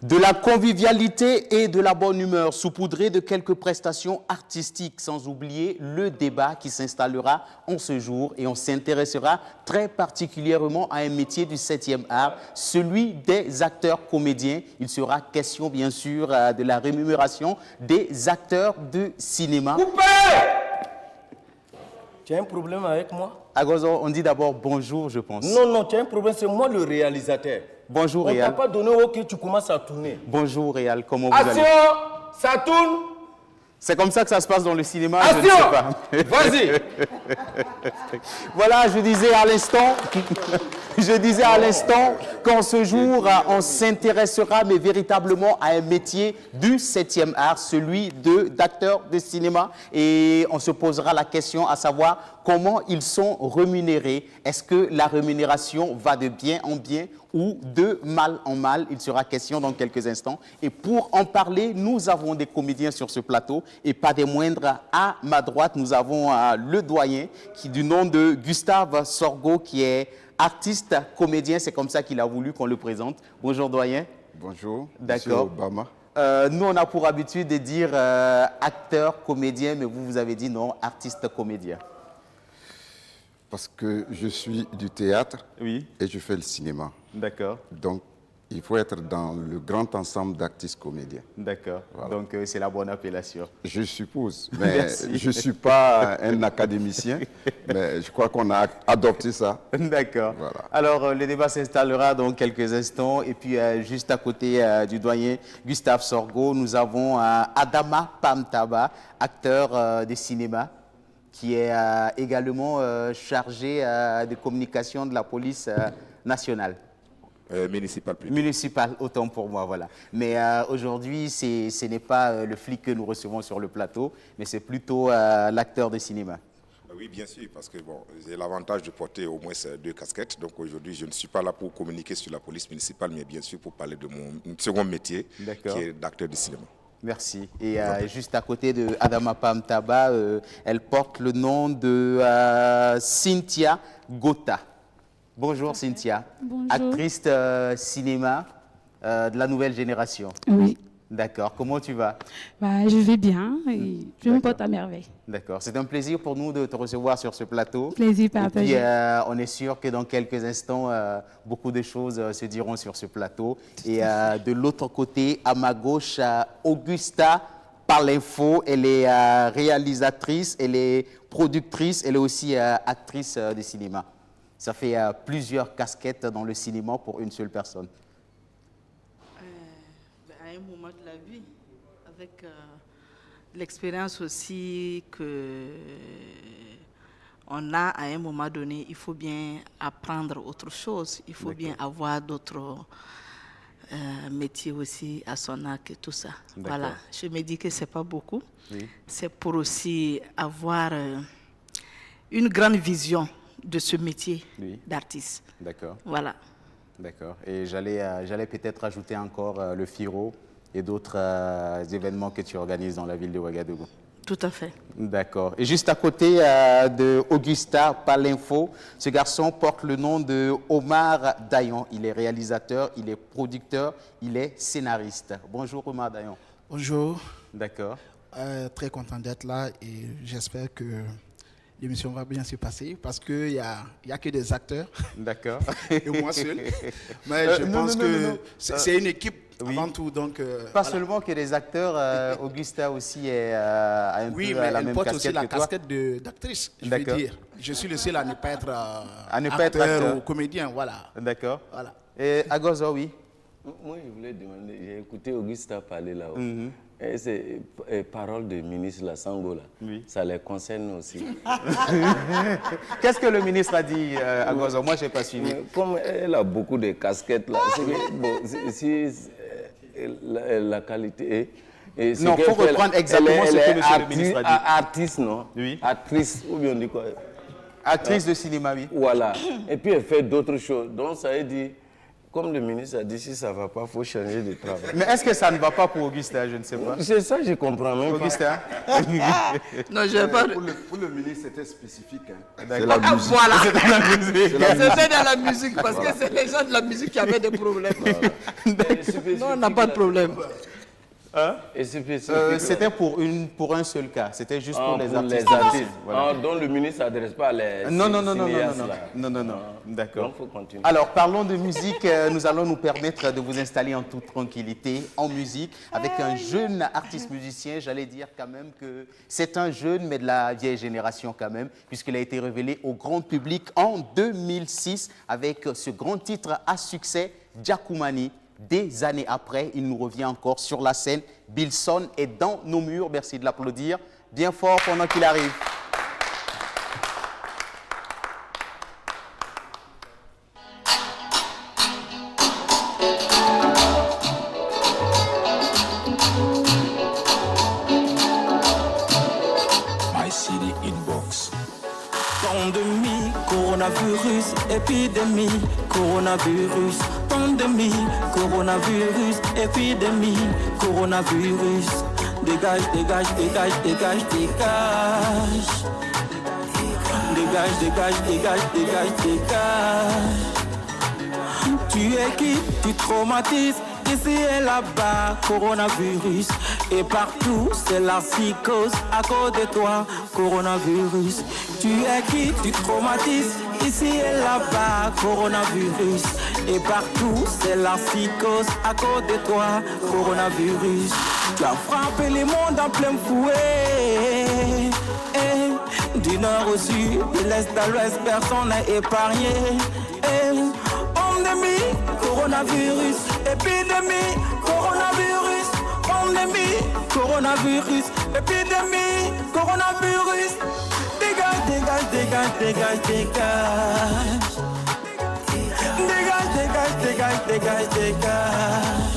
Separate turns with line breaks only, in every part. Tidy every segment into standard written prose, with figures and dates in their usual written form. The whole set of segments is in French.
De la convivialité et de la bonne humeur, saupoudrée de quelques prestations artistiques, sans oublier le débat qui s'installera en ce jour et on s'intéressera très particulièrement à un métier du 7e art, celui des acteurs comédiens. Il sera question bien sûr de la rémunération des acteurs de cinéma.
Coupé! Tu as un problème avec moi?
Agozo, on dit d'abord bonjour, je pense.
Non, tu as un problème, c'est moi le réalisateur.
Bonjour, Réal.
On ne t'a pas donné OK, tu commences à tourner.
Bonjour, Réal, comment vous
allez?
Action,
ça tourne.
C'est comme ça que ça se passe dans le cinéma,
Action,
je ne sais pas.
Vas-y.
Voilà, je disais à l'instant qu'en ce jour, on s'intéressera mais véritablement à un métier du 7e art, celui d'acteur de cinéma. Et on se posera la question à savoir comment ils sont rémunérés. Est-ce que la rémunération va de bien en bien ou de mal en mal? Il sera question dans quelques instants. Et pour en parler, nous avons des comédiens sur ce plateau et pas des moindres. À ma droite, nous avons le doyen qui du nom de Gustave Sorgho qui est artiste, comédien. C'est comme ça qu'il a voulu qu'on le présente. Bonjour doyen.
Bonjour,
d'accord.
Monsieur Obama.
Nous, on a pour habitude de dire acteur, comédien, mais vous avez dit non, artiste, comédien.
Parce que je suis du théâtre
oui.
Et je fais le cinéma.
D'accord.
Donc, il faut être dans le grand ensemble d'artistes comédiens.
D'accord. Voilà. Donc, c'est la bonne appellation.
Je suppose. Mais je ne suis pas un académicien, mais je crois qu'on a adopté ça.
D'accord. Voilà. Alors, le débat s'installera dans quelques instants. Et puis, juste à côté du doyen Gustave Sorgho, nous avons Adama Pamtaba, acteur de cinéma, qui est également chargé de communication de la police nationale.
Municipal plutôt.
Municipal, autant pour moi, voilà. Mais aujourd'hui, ce n'est pas le flic que nous recevons sur le plateau, mais c'est plutôt l'acteur de cinéma.
Oui, bien sûr, parce que bon, j'ai l'avantage de porter au moins 2 casquettes. Donc aujourd'hui, je ne suis pas là pour communiquer sur la police municipale, mais bien sûr pour parler de mon second métier, qui est d'acteur de cinéma.
Merci. Et juste à côté de Adama Pamtaba, elle porte le nom de Cynthia Gota. Bonjour Cynthia.
Bonjour.
Actrice cinéma de la nouvelle génération.
Oui.
D'accord. Comment tu vas?
Je vais bien et je me porte à merveille.
D'accord. C'est un plaisir pour nous de te recevoir sur ce plateau.
Plaisir partagé.
Et puis, on est sûr que dans quelques instants, beaucoup de choses se diront sur ce plateau. Et de l'autre côté, à ma gauche, Augusta Palinfo. Elle est réalisatrice, elle est productrice, elle est aussi actrice de cinéma. Ça fait plusieurs casquettes dans le cinéma pour une seule personne.
À un moment de la vie, avec l'expérience aussi qu'on a à un moment donné, il faut bien apprendre autre chose. Il faut bien avoir d'autres métiers aussi à son arc et tout ça. Voilà, je me dis que ce n'est pas beaucoup. Oui. C'est pour aussi avoir une grande vision de ce métier d'artiste.
D'accord.
Voilà.
D'accord. Et j'allais peut-être ajouter encore le FIRO et d'autres événements que tu organises dans la ville de Ouagadougou.
Tout à fait.
D'accord. Et juste à côté de Augusta Palinfo, ce garçon porte le nom de Omar Dayon. Il est réalisateur, il est producteur, il est scénariste. Bonjour Omar Dayon.
Bonjour.
D'accord.
Très content d'être là et j'espère que l'émission va bien se passer parce qu'il n'y a que des acteurs.
D'accord.
Et moi seul. Mais je pense que c'est une équipe avant tout. Donc,
pas seulement que des acteurs, Augusta aussi est un peu à la même casquette que toi. Oui, mais elle porte aussi la casquette
d'actrice, je veux dire. Je suis le seul à ne pas être acteur ou comédien, voilà.
D'accord. Voilà. Et Agozo, oui.
Moi, je voulais demander, j'ai écouté Augusta parler là-haut. Et ces paroles de ministre la Sango, là, ça les concerne aussi.
Qu'est-ce que le ministre a dit, Agozo? Moi, je n'ai pas suivi.
Comme elle a beaucoup de casquettes, là, la qualité...
non, il faut reprendre exactement ce que monsieur le ministre a dit.
Artiste, non? Oui. Actrice, ou bien on dit quoi?
Actrice de cinéma, oui.
Voilà. Et puis elle fait d'autres choses. Donc ça veut dire... comme le ministre a dit, si ça ne va pas, il faut changer de travail.
Mais est-ce que ça ne va pas pour Augustin? Je ne sais pas.
C'est ça, je comprends même
Augustin?
Non, je vais pas...
Pour le ministre, c'était spécifique. Hein.
C'est
la
Ah,
musique.
voilà.
C'était la musique.
C'était dans la musique parce que c'est les gens de la musique qui avaient des problèmes. Non, on n'a pas de problème.
Et c'est spécifique.
C'était pour un seul cas. C'était juste pour les artistes.
Voilà. Dont le ministre ne s'adresse pas à les
Non,
cinéastes, là.
non. D'accord.
Donc, il faut continuer.
Alors, parlons de musique. Nous allons nous permettre de vous installer en toute tranquillité en musique avec un jeune artiste musicien. J'allais dire quand même que c'est un jeune, mais de la vieille génération quand même, puisqu'il a été révélé au grand public en 2006 avec ce grand titre à succès, Djakoumani. Des années après, il nous revient encore sur la scène. Billson est dans nos murs. Merci de l'applaudir bien fort pendant qu'il arrive.
My City Inbox.
Pandémie, coronavirus, épidémie, coronavirus. Pandémie, coronavirus, épidémie, coronavirus. Dégage, dégage, dégage, dégage, dégage. Dégage, dégage, dégage, dégage, dégage. Tu es qui? Tu traumatises. Ici et là-bas, coronavirus. Et partout, c'est la psychose. À cause de toi, coronavirus. Tu es qui? Tu traumatises. Ici et là-bas, coronavirus. Et partout, c'est la psychose. À cause de toi, coronavirus. Tu as frappé les mondes en plein fouet. Et du nord au sud, de l'est à l'ouest, personne n'est épargné. Et pandémie, coronavirus, épidémie, coronavirus, pandémie, coronavirus, épidémie, coronavirus. Dégage, dégage, dégage, dégage, dégage. Dégage, dégage, dégage, dégage, dégage.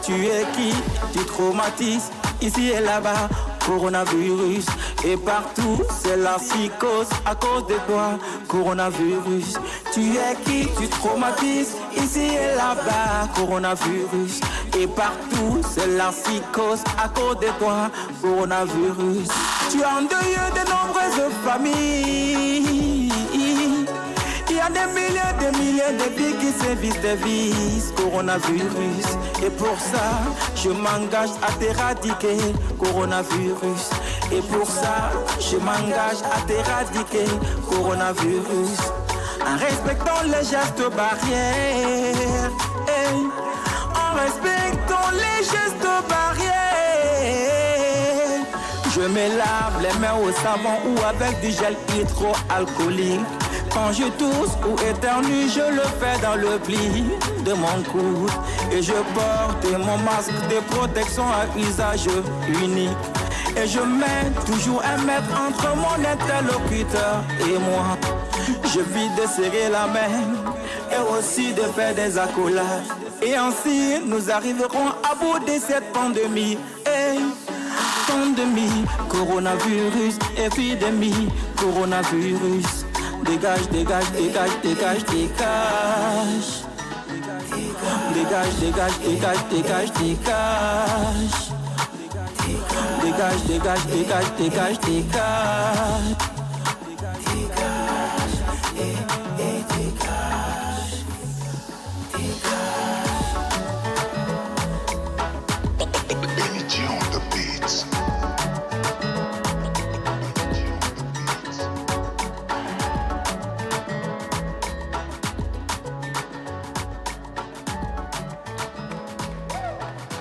Tu es qui? Tu traumatises ici et là-bas, coronavirus. Et partout, c'est la psychose à cause de toi, coronavirus. Tu es qui? Tu traumatises ici et là-bas, coronavirus. Et partout, c'est la psychose à cause de toi, coronavirus. Tu as endeuillé de nombreuses familles. Il y a des milliers de vies qui sévissent des vies, coronavirus. Et pour ça, je m'engage à t'éradiquer, coronavirus. Et pour ça, je m'engage à t'éradiquer, coronavirus. En respectant les gestes barrières. En respectant les gestes barrières. Je me lave les mains au savon ou avec du gel hydroalcoolique. Quand je tousse ou éternue, je le fais dans le pli de mon coude. Et je porte mon masque de protection à usage unique. Et je mets toujours un mètre entre mon interlocuteur et moi. Je vis de serrer la main et aussi de faire des accolades. Et ainsi, nous arriverons à bout de cette pandémie. Hey. Pandémie, coronavirus, épidémie, coronavirus. Dégage, dégage, dégage, dégage, dégage. Dégage, dégage, dégage, dégage, dégage. Dégage, dégage, dégage, dégage, dégage.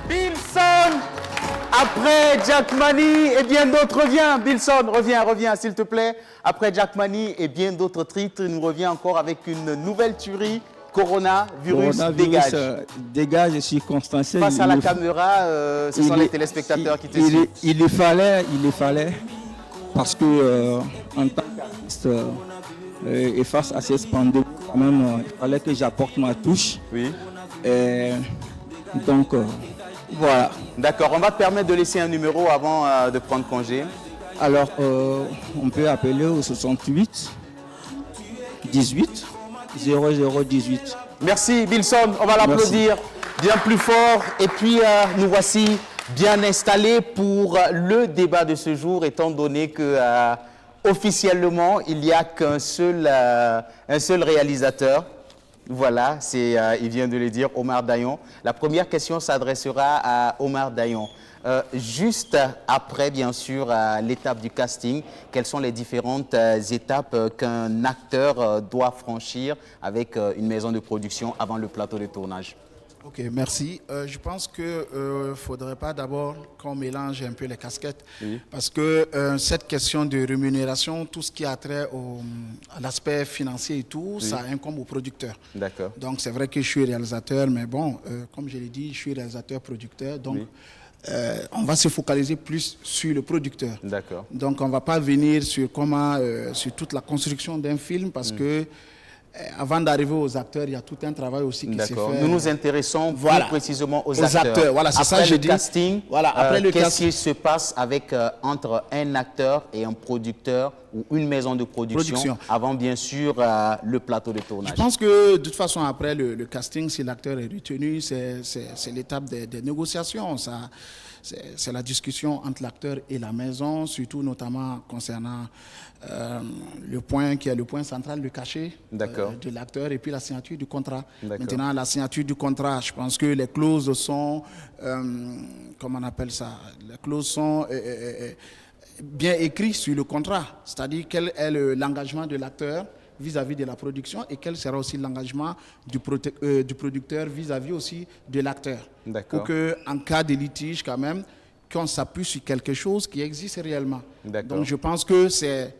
Billson, après Djakoumani et bien d'autres, reviens. Billson, reviens s'il te plaît. Après Djakoumani et bien d'autres titres, il nous revient encore avec une nouvelle tuerie. Coronavirus dégage.
Dégage, je suis Constancé.
Face à la caméra, ce sont les téléspectateurs qui te suivent.
Il le fallait, parce que en tant qu'artiste et face à cette pandémie, quand même, il fallait que j'apporte ma touche.
Oui.
Et donc, voilà.
D'accord, on va te permettre de laisser un numéro avant de prendre congé.
Alors, on peut appeler au 68 18 0018.
Merci, Bilson. On va l'applaudir bien plus fort. Et puis, nous voici bien installés pour le débat de ce jour, étant donné que officiellement, il n'y a qu'un seul réalisateur. Voilà, il vient de le dire, Omar Dayon. La première question s'adressera à Omar Dayon. Juste après, bien sûr, l'étape du casting, quelles sont les différentes étapes qu'un acteur doit franchir avec une maison de production avant le plateau de tournage?
Ok, merci. Je pense qu'il ne faudrait pas d'abord qu'on mélange un peu les casquettes, parce que cette question de rémunération, tout ce qui a trait à l'aspect financier et tout, ça incombe au producteur.
D'accord.
Donc c'est vrai que je suis réalisateur, mais bon, comme je l'ai dit, je suis réalisateur-producteur, donc on va se focaliser plus sur le producteur.
D'accord.
Donc on ne va pas venir sur sur toute la construction d'un film, parce que avant d'arriver aux acteurs, il y a tout un travail aussi qui s'est fait.
Nous nous intéressons plus précisément aux acteurs.
Voilà, c'est ça,
après
je
le
dis.
Casting,
voilà, après le
qu'est-ce qui se passe entre un acteur et un producteur ou une maison de production. Avant, bien sûr, le plateau de tournage?
Je pense que, de toute façon, après le casting, si l'acteur est retenu, c'est l'étape des négociations. C'est la discussion entre l'acteur et la maison, surtout notamment concernant le point qui est le point central, le cachet de l'acteur, et puis la signature du contrat. Maintenant, la signature du contrat, je pense que les clauses sont, comment on appelle ça, les clauses sont bien écrites sur le contrat, c'est-à-dire quel est l'engagement de l'acteur vis-à-vis de la production et quel sera aussi l'engagement du producteur vis-à-vis aussi de l'acteur. Pour qu'en cas de litige, quand même, qu'on s'appuie sur quelque chose qui existe réellement. Donc je pense que c'est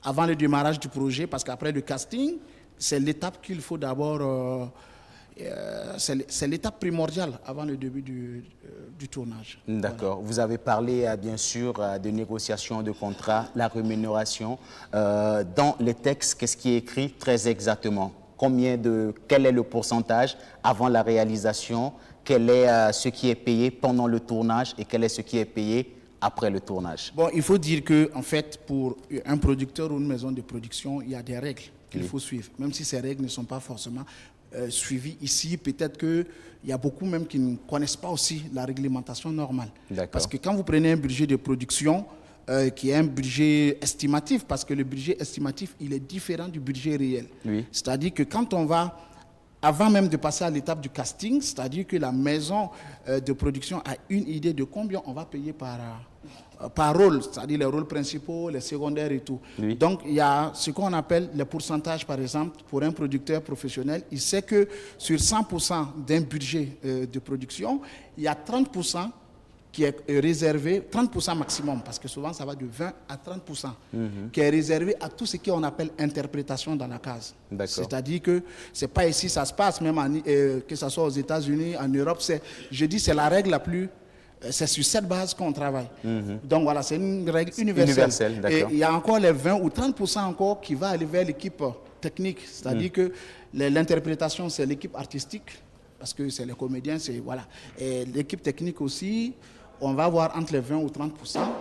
avant le démarrage du projet, parce qu'après le casting, c'est l'étape qu'il faut d'abord... c'est l'étape primordiale avant le début du tournage.
D'accord. Voilà. Vous avez parlé, bien sûr, de négociation de contrat, la rémunération. Dans les textes, qu'est-ce qui est écrit très exactement? Quel est le pourcentage avant la réalisation? Quel est ce qui est payé pendant le tournage et quel est ce qui est payé après le tournage?
Bon, il faut dire que, en fait, pour un producteur ou une maison de production, il y a des règles qu'il faut suivre, même si ces règles ne sont pas forcément suivies ici. Peut-être qu'il y a beaucoup même qui ne connaissent pas aussi la réglementation normale. Parce que quand vous prenez un budget de production, qui est un budget estimatif, parce que le budget estimatif, il est différent du budget réel. C'est-à-dire que quand on va, avant même de passer à l'étape du casting, c'est-à-dire que la maison de production a une idée de combien on va payer par rôle, c'est-à-dire les rôles principaux, les secondaires et tout. Donc, il y a ce qu'on appelle les pourcentages, par exemple, pour un producteur professionnel. Il sait que sur 100% d'un budget de production, il y a 30% qui est réservé, 30% maximum, parce que souvent ça va de 20 à 30%, qui est réservé à tout ce qu'on appelle interprétation dans la case. C'est-à-dire que ce n'est pas ici, ça se passe, même que ce soit aux États-Unis, en Europe, je dis c'est la règle la plus... C'est sur cette base qu'on travaille. Donc voilà, c'est une règle universelle. Et il y a encore les 20 ou 30% encore qui va aller vers l'équipe technique. C'est-à-dire que l'interprétation, c'est l'équipe artistique, parce que c'est les comédiens, c'est voilà. Et l'équipe technique aussi, on va voir entre les 20 ou 30%,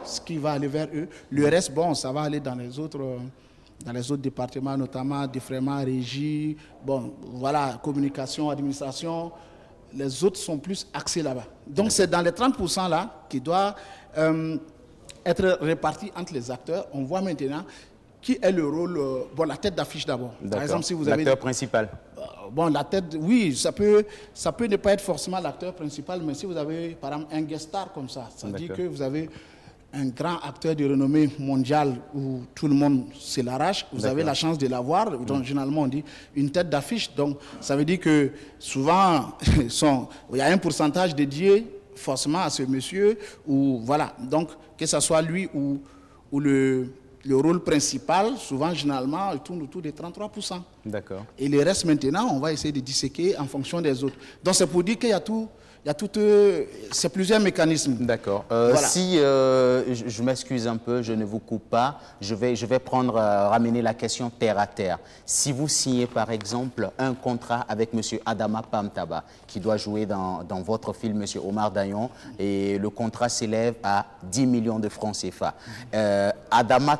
ce qui va aller vers eux. Le reste, bon, ça va aller dans les autres départements, notamment défraiement, régie, bon, voilà, communication, administration. Les autres sont plus axés là-bas. Donc c'est dans les 30% là qui doit être réparti entre les acteurs. On voit maintenant qui est le rôle, la tête d'affiche d'abord. Par exemple, si vous avez
l'acteur principal.
Bon, la tête, oui, ça peut ne pas être forcément l'acteur principal, mais si vous avez, par exemple, un guest star comme ça veut dire que vous avez un grand acteur de renommée mondiale où tout le monde se l'arrache, vous avez la chance de l'avoir. Donc, généralement, on dit une tête d'affiche. Donc, ça veut dire que souvent, il y a un pourcentage dédié forcément à ce monsieur. Ou, voilà. Donc, que ce soit lui ou le rôle principal, souvent, généralement, il tourne autour de 33%. Et le reste, maintenant, on va essayer de disséquer en fonction des autres. Donc, c'est pour dire qu'il y a tout... c'est plusieurs mécanismes.
D'accord. Voilà. Si je m'excuse un peu, je ne vous coupe pas, je vais ramener la question terre à terre. Si vous signez par exemple un contrat avec M. Adama Pamtaba, qui doit jouer dans votre film, M. Omar Dayon, et le contrat s'élève à 10 millions de francs CFA, Adama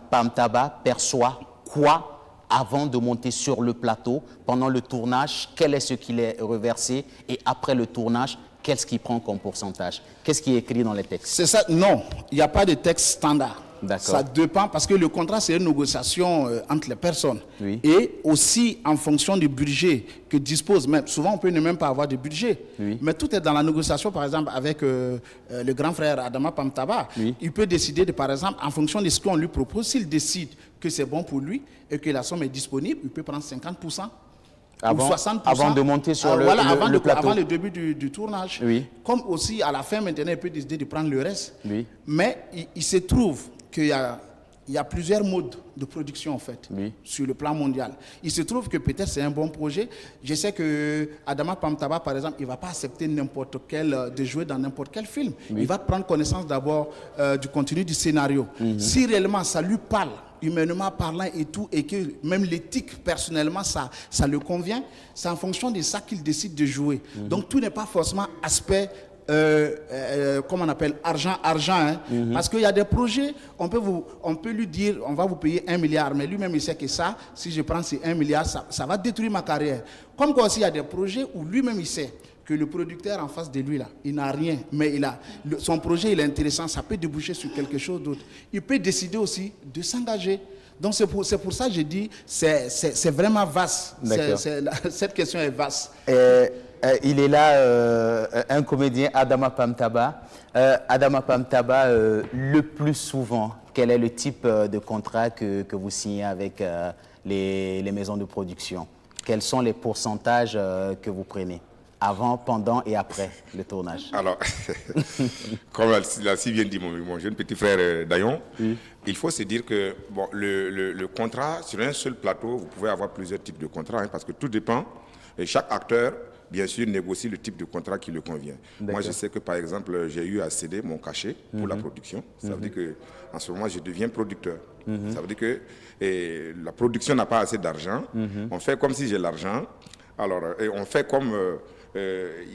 Pamtaba perçoit quoi avant de monter sur le plateau, pendant le tournage, quel est ce qu'il est reversé et après le tournage, qu'est-ce qu'il prend comme pourcentage? Qu'est-ce qui est écrit dans les textes?
C'est ça, non, il n'y a pas de texte standard. Ça dépend parce que le contrat, c'est une négociation entre les personnes.
Oui.
Et aussi en fonction du budget que dispose. Même, souvent, on peut ne même pas avoir de budget.
Oui.
Mais tout est dans la négociation, par exemple, avec le grand frère Adama Pamtaba.
Oui.
Il peut décider, par exemple, en fonction de ce qu'on lui propose, s'il décide que c'est bon pour lui et que la somme est disponible, il peut prendre 50%.
Avant,
ou 60%,
avant de monter sur le plateau.
Avant le début du tournage.
Oui.
Comme aussi, à la fin, maintenant, il peut décider de prendre le reste.
Oui.
Mais il se trouve qu'il y a plusieurs modes de production, en fait, sur le plan mondial. Il se trouve que peut-être c'est un bon projet. Je sais que Adama Pamtaba, par exemple, il ne va pas accepter de jouer dans n'importe quel film.
Oui.
Il va prendre connaissance d'abord du contenu du scénario. Si réellement ça lui parle, humainement parlant et tout, et que même l'éthique, personnellement, ça le convient, c'est en fonction de ça qu'il décide de jouer. Donc tout n'est pas forcément aspect, comment on appelle, argent, hein. Parce qu'il y a des projets, on peut lui dire, on va vous payer 1 milliard, mais lui-même il sait que ça, si je prends ces 1 milliard, ça va détruire ma carrière. Comme quoi aussi il y a des projets où lui-même il sait que le producteur en face de lui, là, il n'a rien, mais son projet il est intéressant, ça peut déboucher sur quelque chose d'autre. Il peut décider aussi de s'engager. Donc c'est pour ça que je dis, c'est vraiment vaste. Cette question est vaste.
Il est là, un comédien, Adama Pamtaba. Adama Pamtaba, le plus souvent, quel est le type de contrat que vous signez avec les maisons de production? Quels sont les pourcentages que vous prenez avant, pendant et après le tournage?
Alors, comme l'a si bien dit mon jeune petit frère Dayon, il faut se dire que bon, le contrat, sur un seul plateau, vous pouvez avoir plusieurs types de contrats, hein, parce que tout dépend, et chaque acteur, bien sûr, négocie le type de contrat qui lui convient. Moi, je sais que, par exemple, j'ai eu à céder mon cachet pour la production. Ça veut dire qu'en ce moment, je deviens producteur. Ça veut dire que la production n'a pas assez d'argent. On fait comme si j'ai l'argent. Alors, on fait comme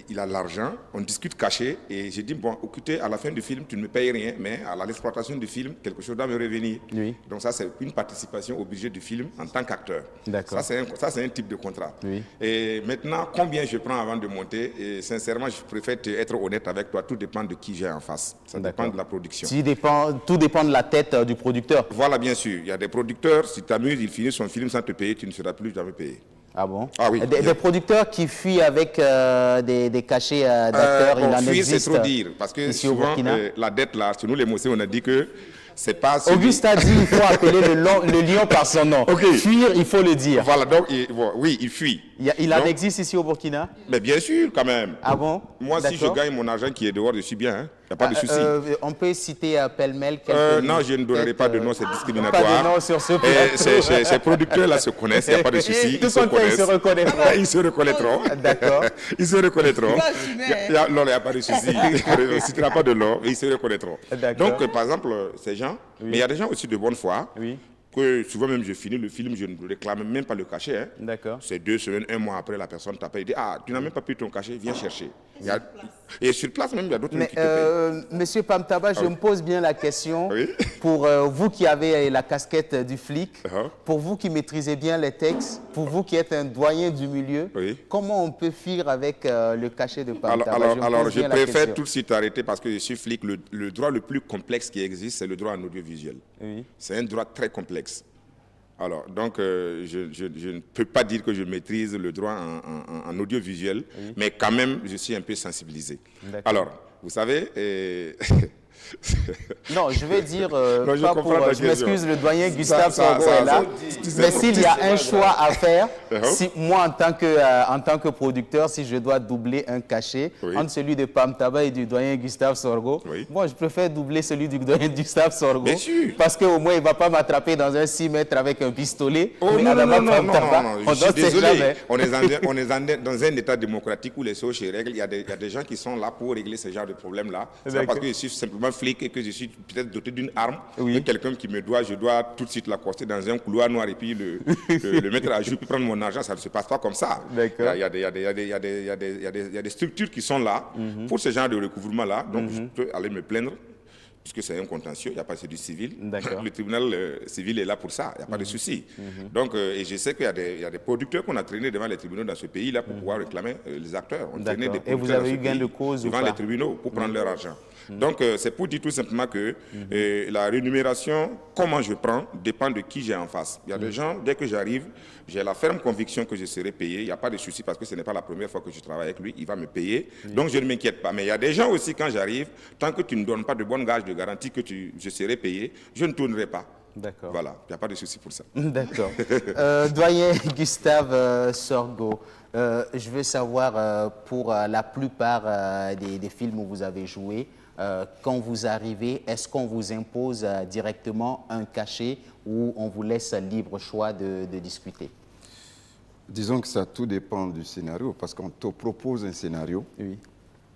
il a l'argent, on discute caché, et j'ai dit, bon, écoutez, à la fin du film, tu ne me payes rien, mais à l'exploitation du film, quelque chose doit me revenir.
Oui.
Donc ça, c'est une participation au budget du film en tant qu'acteur.
D'accord.
Ça, c'est un type de contrat.
Oui.
Et maintenant, combien je prends avant de monter? Et sincèrement, je préfère être honnête avec toi, tout dépend de qui j'ai en face. Ça dépend de la production.
Tout dépend de la tête du producteur.
Voilà, bien sûr. Il y a des producteurs, si tu t'amuses, il finit son film sans te payer, tu ne seras plus jamais payé.
Ah bon?
Ah oui.
Des producteurs qui fuient avec des cachets d'acteurs, il en
fuir,
existe.
C'est trop dire, parce que
ici au
souvent,
Burkina.
la dette là, chez nous les Mossés, on a dit que c'est pas...
Auguste a dit il faut appeler le lion par son nom. Fuir, il faut le dire.
Voilà, donc oui, il fuit.
Il en existe ici au Burkina?
Mais bien sûr, quand même.
Ah bon?
Moi, si je gagne mon argent qui est dehors, je suis bien. Hein. Il n'y a pas de souci.
On peut citer pêle-mêle quelques...
Non, je ne donnerai pas de nom, c'est discriminatoire.
Pas de nom sur ce plateau.
Ces producteurs-là se connaissent, il n'y a pas de souci.
Ils se reconnaîtront.
Ils se reconnaîtront.
D'accord.
Ils se reconnaîtront. Non, il n'y a pas de souci. Si tu n'as pas de nom, ils se reconnaîtront. Donc, par exemple, ces gens, mais il y a des gens aussi de bonne foi. Oui. Que souvent même je finis le film, je ne réclame même pas le cachet. Hein.
D'accord.
C'est 2 semaines, 1 mois après, la personne t'appelle et dit « Ah, tu n'as même pas pris ton cachet, viens chercher. » Et sur place même, il y a d'autres qui te payent.
Monsieur Pamtaba, je me pose bien la question, pour vous qui avez la casquette du flic, pour vous qui maîtrisez bien les textes, pour vous qui êtes un doyen du milieu, comment on peut fuir avec le cachet de Pamtaba?
Alors, je préfère tout de suite arrêter parce que je suis flic. Le droit le plus complexe qui existe, c'est le droit en audiovisuel. C'est un droit très complexe. Alors, donc, je ne peux pas dire que je maîtrise le droit en audiovisuel, mais quand même, je suis un peu sensibilisé. Alors, vous savez...
Non, je vais dire, je m'excuse, le doyen Gustave Sorgho est là, mais s'il y a un choix à faire, moi en tant que producteur, si je dois doubler un cachet entre celui de Pamtaba et du doyen Gustave Sorgho, moi je préfère doubler celui du doyen Gustave Sorgho, parce qu'au moins il ne va pas m'attraper dans un 6 mètres avec un pistolet.
Non, je suis désolé, on est dans un état démocratique où les choses se règlent, il y a des gens qui sont là pour régler ce genre de problème-là, c'est parce que je suis simplement flic et que je suis peut-être doté d'une arme, et quelqu'un qui me doit, je dois tout de suite l'accoster dans un couloir noir et puis le mettre à jour, puis prendre mon argent, ça ne se passe pas comme ça. Il y a des structures qui sont là pour ce genre de recouvrement-là, donc je peux aller me plaindre. puisque c'est un contentieux, il n'y a pas, c'est du civil.
D'accord.
Le tribunal civil est là pour ça, il n'y a pas de souci. Donc, et je sais qu'il y a des producteurs qu'on a traînés devant les tribunaux dans ce pays-là pour pouvoir réclamer les acteurs. On traînait des
Et vous
producteurs
avez
dans
eu
ce
gain de
pays
cause ou
devant
pas?
les tribunaux pour prendre leur argent. Donc, c'est pour dire tout simplement que la rémunération, comment je prends, dépend de qui j'ai en face. Il y a des gens, dès que j'arrive, j'ai la ferme conviction que je serai payé. Il n'y a pas de souci parce que ce n'est pas la première fois que je travaille avec lui. Il va me payer. Donc, je ne m'inquiète pas. Mais il y a des gens aussi, quand j'arrive, tant que tu ne donnes pas de bonnes gages de garantie que je serai payé, je ne tournerai pas.
D'accord.
Voilà, il n'y a pas de souci pour ça.
D'accord. Doyen Gustave Sorgho, je veux savoir, pour la plupart des films où vous avez joué, quand vous arrivez, est-ce qu'on vous impose directement un cachet ou on vous laisse libre choix de discuter?
Disons que ça tout dépend du scénario, parce qu'on te propose un scénario,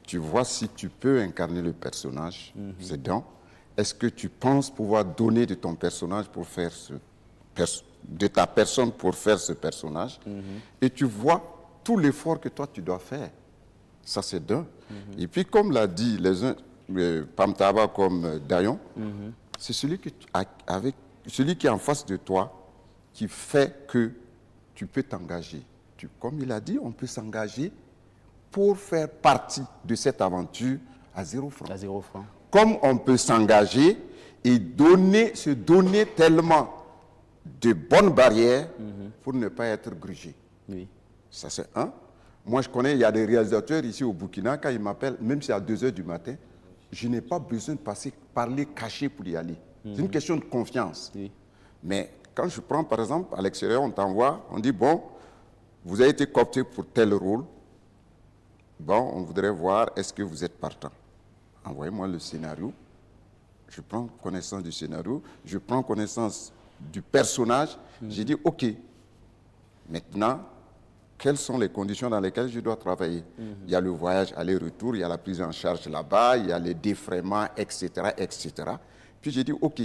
tu vois si tu peux incarner le personnage, c'est dedans. Est-ce que tu penses pouvoir donner de ton personnage pour faire de ta personne pour faire ce personnage, et tu vois tout l'effort que toi tu dois faire. Ça c'est d'un. Et puis comme l'a dit les uns, Pamtaba comme Dayon, c'est celui celui qui est en face de toi qui fait que tu peux t'engager. Comme il a dit, on peut s'engager pour faire partie de cette aventure à 0 francs.
À 0 francs.
Comme on peut s'engager et se donner tellement de bonnes barrières pour ne pas être grugé.
Oui.
Ça c'est un. Moi je connais, il y a des réalisateurs ici au Burkina, quand ils m'appellent, même si c'est à 2 h du matin, je n'ai pas besoin de parler caché pour y aller. C'est une question de confiance.
Oui.
Mais quand je prends par exemple, à l'extérieur, on t'envoie, on dit bon, vous avez été coopté pour tel rôle, bon, on voudrait voir, est-ce que vous êtes partant? Envoyez-moi le scénario, je prends connaissance du scénario, je prends connaissance du personnage, j'ai dit ok, maintenant, quelles sont les conditions dans lesquelles je dois travailler? Il y a le voyage aller-retour, il y a la prise en charge là-bas, il y a les défraiements, etc., etc. Puis j'ai dit ok,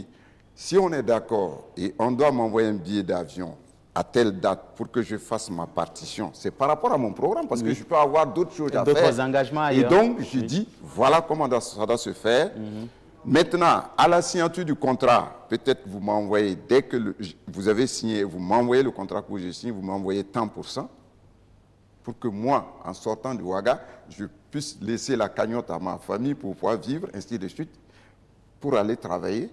si on est d'accord et on doit m'envoyer un billet d'avion à telle date pour que je fasse ma partition, c'est par rapport à mon programme, parce que je peux avoir d'autres choses à faire.
D'autres engagements ailleurs.
Et donc, je dis, voilà comment ça doit se faire. Maintenant, à la signature du contrat, peut-être vous m'envoyez, dès que vous avez signé, vous m'envoyez le contrat que je signe, vous m'envoyez tant % pour que moi, en sortant du Ouaga, je puisse laisser la cagnotte à ma famille pour pouvoir vivre, ainsi de suite, pour aller travailler.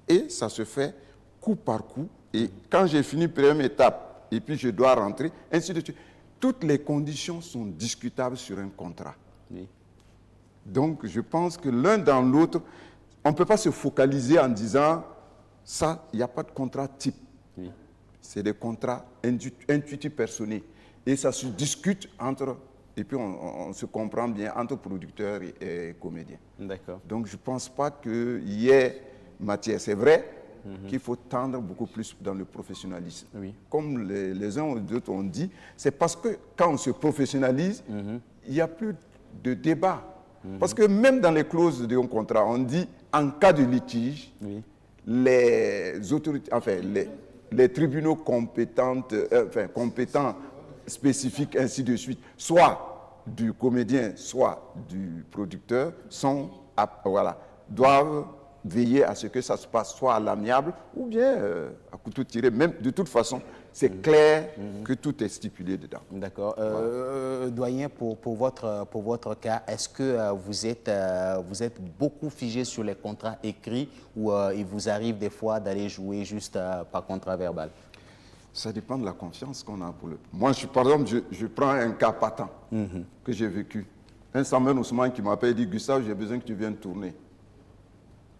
Et ça se fait coup par coup. Et quand j'ai fini première étape, et puis je dois rentrer, ainsi de suite. Toutes les conditions sont discutables sur un contrat.
Oui.
Donc, je pense que l'un dans l'autre, on ne peut pas se focaliser en disant, ça, il n'y a pas de contrat type.
Oui.
C'est des contrats intuitifs personnels. Et ça se discute entre, et puis on se comprend bien entre producteurs et comédiens.
D'accord.
Donc, je ne pense pas qu'il y ait matière. C'est vrai qu'il faut tendre beaucoup plus dans le professionnalisme.
Oui.
Comme les uns ou les autres ont dit, c'est parce que quand on se professionnalise, il n'y a plus de débat. Parce que même dans les clauses de contrat, on dit en cas de litige, les autorités, enfin les tribunaux compétents spécifiques, ainsi de suite, soit du comédien, soit du producteur, doivent veiller à ce que ça se passe soit à l'amiable ou bien à couteau tiré. Même de toute façon, c'est clair que tout est stipulé dedans.
D'accord. Doyen, pour votre cas, est-ce que vous êtes beaucoup figé sur les contrats écrits ou il vous arrive des fois d'aller jouer juste par contrat verbal?
Ça dépend de la confiance qu'on a pour le... Moi, par exemple, je prends un cas patent que j'ai vécu. Un Samuel Ousmane qui m'appelle et dit « Gustave, j'ai besoin que tu viennes tourner.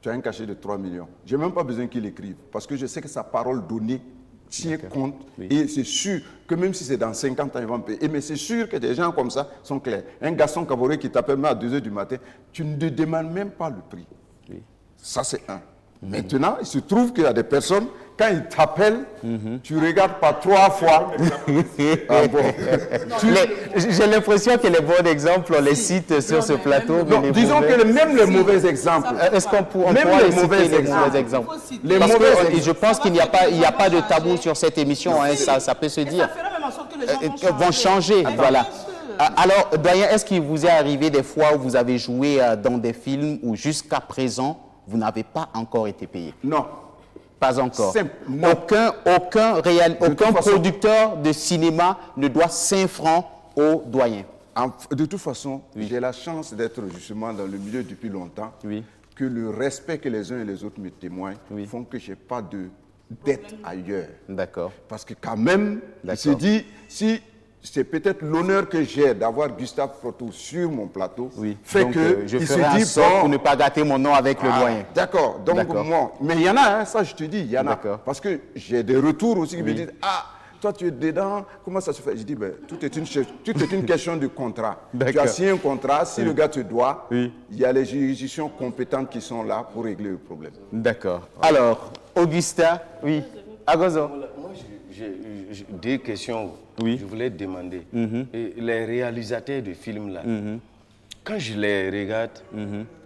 Tu as un cachet de 3 millions. » Je n'ai même pas besoin qu'il écrive parce que je sais que sa parole donnée tient compte. Oui. Et c'est sûr que même si c'est dans 50 ans, ils vont me payer. Mais c'est sûr que des gens comme ça sont clairs. Un garçon cavoré qui t'appelle même à 2 h du matin, tu ne demandes même pas le prix. Oui. Ça, c'est un. Maintenant, il se trouve qu'il y a des personnes, quand ils t'appellent, tu ne regardes pas 3 fois. Ah bon.
J'ai l'impression que les bons exemples, on les cite sur ce plateau.
Non, disons que même les mauvais exemples.
Est-ce qu'on pourrait citer les mauvais exemples? Je pense qu'il n'y a pas de tabou sur cette émission, hein, ça peut se dire. Vont changer, voilà. Alors, Doyen, est-ce qu'il vous est arrivé des fois où vous avez joué dans des films où jusqu'à présent, vous n'avez pas encore été payé.
Non.
Pas encore.
Simple, non.
Aucun producteur de cinéma ne doit 5 francs au doyen.
De toute façon, j'ai la chance d'être justement dans le milieu depuis longtemps, que le respect que les uns et les autres me témoignent font que je n'ai pas de dette ailleurs.
D'accord.
Parce que quand même, il se dit, si c'est peut-être l'honneur que j'ai d'avoir Gustave Proto sur mon plateau, fait
donc,
que
je
il
ferai
se dit,
en sorte
bon,
pour ne pas gâter mon nom avec le doyen.
D'accord. Donc moi, mais il y en a, hein, ça je te dis, il y en a.
D'accord.
Parce que j'ai des retours aussi qui me disent, ah, toi tu es dedans, comment ça se fait? Je dis, ben, tout est une question de contrat. Tu as signé un contrat, si le gars te doit, il y a les juridictions compétentes qui sont là pour régler le problème.
D'accord. Alors, Augustin, Agozo.
Moi, j'ai deux questions. Je voulais te demander. Et les réalisateurs de films là, quand je les regarde,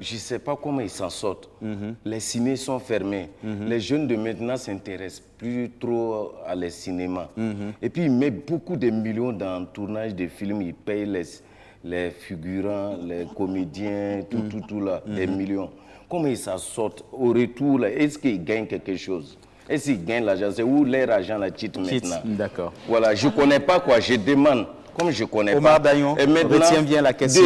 je ne sais pas comment ils s'en sortent. Les ciné sont fermés. Les jeunes de maintenant ne s'intéressent plus trop à les cinémas. Et puis ils mettent beaucoup de millions dans le tournage de films. Ils payent les figurants, les comédiens, tout là, des millions. Comment ils s'en sortent au retour là? Est-ce qu'ils gagnent quelque chose? Et s'ils gagnent l'argent, c'est où leur argent la titre maintenant?
D'accord.
Voilà, je ne connais pas quoi, je demande, comme je ne connais pas.
Omar Dayon,
et maintenant,
retiens bien la question.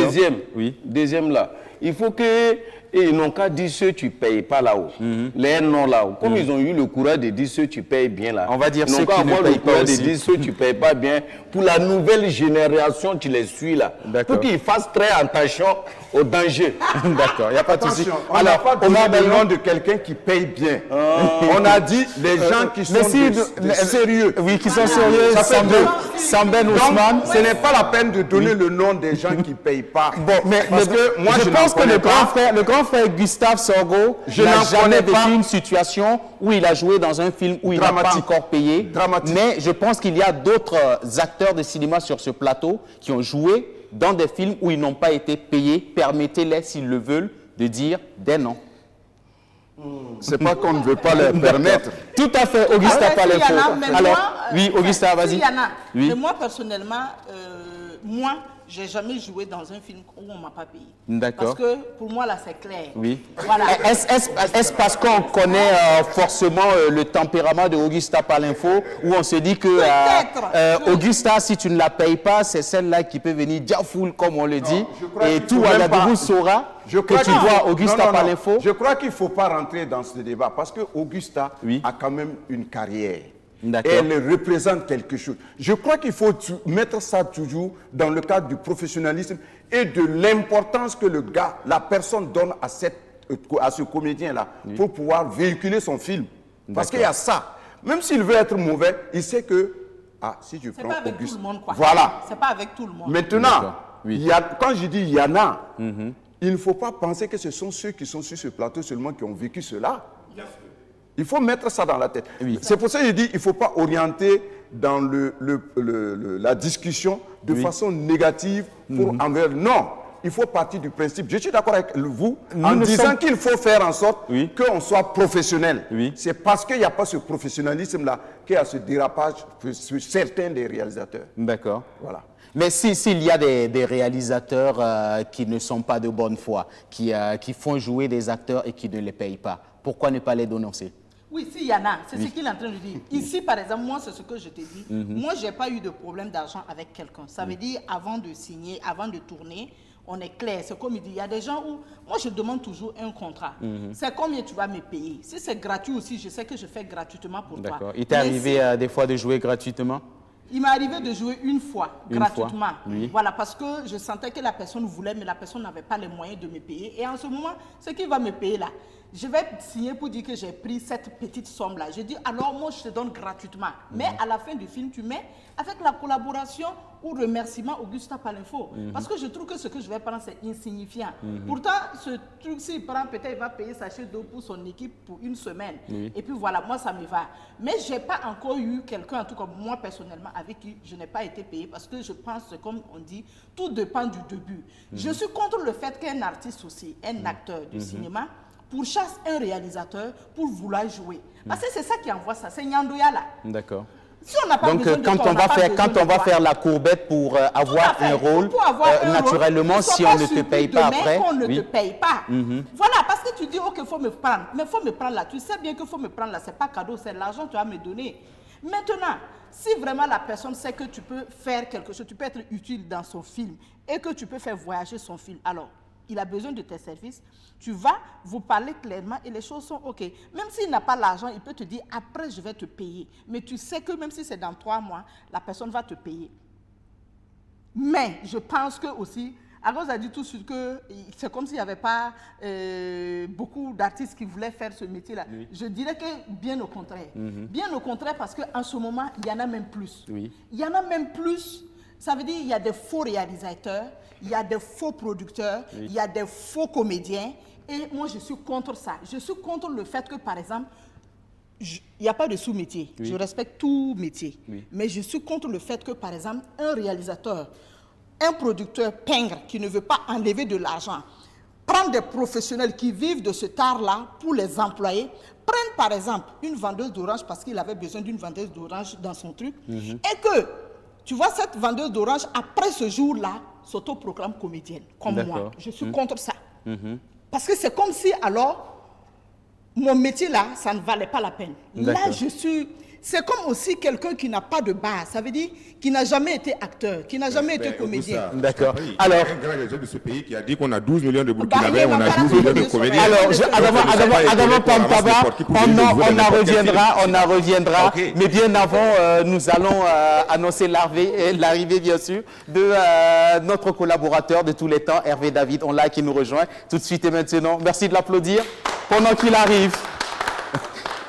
Deuxième là, il faut que, ils n'ont qu'à dire ceux tu ne payes pas là-haut. Les noms là-haut. Comme ils ont eu le courage de dire ceux tu payes bien là.
On va dire ceux qui ne
payent pas. Ils n'ont qu'à avoir le courage de dire ceux tu ne payes pas bien. Pour la nouvelle génération, tu les suis là. Pour qu'ils fassent très attention au danger.
D'accord, il n'y a pas de souci.
On n'a pas donné le nom de quelqu'un qui paye bien. On a dit les gens qui sont sérieux.
Oui, qui sont sérieux. Samben Ousmane.
Ce n'est pas la peine de donner le nom des gens qui ne payent pas.
Bon, mais
parce que moi,
je pense que le grand frère Gustave Sorgho n'a jamais vécu une situation où il a joué dans un film où il n'a pas encore payé. Mais je pense qu'il y a d'autres acteurs de cinéma sur ce plateau qui ont joué dans des films où ils n'ont pas été payés. Permettez-les, s'ils le veulent, de dire des noms.
C'est pas qu'on ne veut pas leur permettre.
Tout à fait, Augustin Palinfo. Alors, oui, Augustin, vas-y.
Il y en a. Mais moi, personnellement, j'ai jamais joué dans un film où on ne m'a pas payé.
D'accord.
Parce que pour moi, là, c'est clair.
Oui.
Voilà.
Est-ce parce qu'on connaît forcément le tempérament de Augustin Palinfo, où on se dit que Augustin, si tu ne la payes pas, c'est celle-là qui peut venir diafoul, comme on le dit, et tout Ouagadougou saura que tu dois Augustin Palinfo.
Je crois qu'il ne faut pas rentrer dans ce débat, parce que Augustin a quand même une carrière. Et elle représente quelque chose. Je crois qu'il faut mettre ça toujours dans le cadre du professionnalisme et de l'importance que le gars, la personne donne à ce comédien-là pour pouvoir véhiculer son film. Parce qu'il y a ça. Même s'il veut être mauvais, il sait que, si je prends
pas avec
Auguste,
tout le monde, quoi.
Voilà.
C'est pas avec tout le monde.
Maintenant, quand je dis il y en a, il ne faut pas penser que ce sont ceux qui sont sur ce plateau seulement qui ont vécu cela. Il faut mettre ça dans la tête. C'est pour ça que je dis qu'il ne faut pas orienter dans la discussion de façon négative envers. Non, il faut partir du principe. Je suis d'accord avec vous en disant qu'il faut faire en sorte qu'on soit professionnel. C'est parce qu'il n'y a pas ce professionnalisme-là qu'il y a ce dérapage sur certains des réalisateurs.
D'accord.
Voilà.
Mais s'il y a des réalisateurs qui ne sont pas de bonne foi, qui font jouer des acteurs et qui ne les payent pas, pourquoi ne pas les dénoncer?
Oui, s'il y en a, c'est ce qu'il est en train de dire. Ici, par exemple, moi, c'est ce que je t'ai dit. Moi, je n'ai pas eu de problème d'argent avec quelqu'un. Ça veut dire, avant de signer, avant de tourner, on est clair. C'est comme il dit, il y a des gens où, moi, je demande toujours un contrat. C'est combien tu vas me payer. Si c'est gratuit aussi, je sais que je fais gratuitement pour toi.
D'accord. Il t'est arrivé des fois de jouer gratuitement?
Il m'est arrivé de jouer une fois, gratuitement.
Oui.
Voilà, parce que je sentais que la personne voulait, mais la personne n'avait pas les moyens de me payer. Et en ce moment, ce qu'il va me payer là, je vais signer pour dire que j'ai pris cette petite somme-là. Je dis, alors moi, je te donne gratuitement. Mais à la fin du film, tu mets avec la collaboration ou remerciement Augustin Palinfo. Parce que je trouve que ce que je vais prendre, c'est insignifiant. Pourtant, ce truc, s'il prend, peut-être il va payer sachet d'eau pour son équipe pour une semaine. Et puis voilà, moi, ça me va. Mais je n'ai pas encore eu quelqu'un, en tout cas moi, personnellement, avec qui je n'ai pas été payé. Parce que je pense, comme on dit, tout dépend du début. Je suis contre le fait qu'un artiste aussi, un acteur du cinéma, pourchasse un réalisateur pour vouloir jouer. Parce que c'est ça qui envoie ça, c'est Nyandoya là.
D'accord.
Si on n'a pas
Donc,
besoin de
quand
toi,
on va faire,
besoin de toi.
la courbette pour avoir un rôle,
Pour avoir un
naturellement,
rôle,
si on ne te paye pas après,
qu'on ne
oui.
te paye pas. Voilà, parce que tu dis, ok, il faut me prendre. Mais il faut me prendre là. Tu sais bien qu'il faut me prendre là. Ce n'est pas cadeau, c'est l'argent que tu vas me donner. Maintenant, si vraiment la personne sait que tu peux faire quelque chose, tu peux être utile dans son film et que tu peux faire voyager son film, alors, il a besoin de tes services, tu vas vous parler clairement et les choses sont OK. Même s'il n'a pas l'argent, il peut te dire après je vais te payer. Mais tu sais que même si c'est dans 3 mois, la personne va te payer. Mais je pense que aussi, Agos a dit tout de suite que c'est comme s'il n'y avait pas beaucoup d'artistes qui voulaient faire ce métier-là. Oui. Je dirais que bien au contraire. Bien au contraire parce qu'en ce moment, il y en a même plus. Oui. Il y en a même plus. Ça veut dire qu'il y a des faux réalisateurs, il y a des faux producteurs, oui. Il y a des faux comédiens. Et moi, je suis contre ça. Je suis contre le fait que, par exemple, il n'y a pas de sous-métier. Oui. Je respecte tout métier. Oui. Mais je suis contre le fait que, par exemple, un réalisateur, un producteur pingre qui ne veut pas enlever de l'argent, prendre des professionnels qui vivent de cet art-là pour les employer, prennent par exemple une vendeuse d'orange parce qu'il avait besoin d'une vendeuse d'orange dans son truc, et que, tu vois, cette vendeuse d'orange, après ce jour-là, s'autoproclame comédienne, comme moi. Je suis contre ça. Parce que c'est comme si, alors, mon métier là, ça ne valait pas la peine. Là, je suis... C'est comme aussi quelqu'un qui n'a pas de base. Ça veut dire qui n'a jamais été acteur, qui n'a jamais été comédien.
D'accord.
Alors, un grand réseau de ce pays qui a dit qu'on a 12 millions de Burkinabés, on a 12 millions de comédiens.
Alors, Adama Pantaba, on en reviendra. Okay. Mais bien avant, nous allons annoncer l'arrivée, bien sûr, de notre collaborateur de tous les temps, Hervé David. On l'a qui nous rejoint tout de suite et maintenant. Merci de l'applaudir pendant qu'il arrive.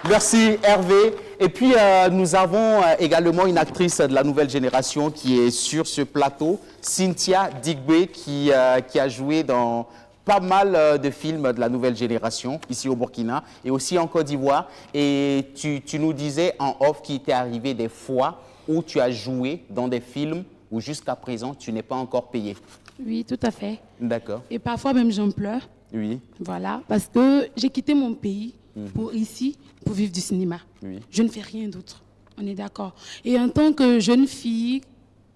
Merci Hervé. Et puis nous avons également une actrice de la nouvelle génération qui est sur ce plateau, Cynthia Digbe, qui a joué dans pas mal de films de la nouvelle génération ici au Burkina et aussi en Côte d'Ivoire. Et tu nous disais en off qu'il t'est arrivé des fois où tu as joué dans des films où jusqu'à présent tu n'es pas encore payé.
Oui, tout à fait.
D'accord.
Et parfois même j'en pleure.
Oui.
Voilà, parce que j'ai quitté mon pays pour vivre du cinéma. Oui. Je ne fais rien d'autre. On est d'accord. Et en tant que jeune fille,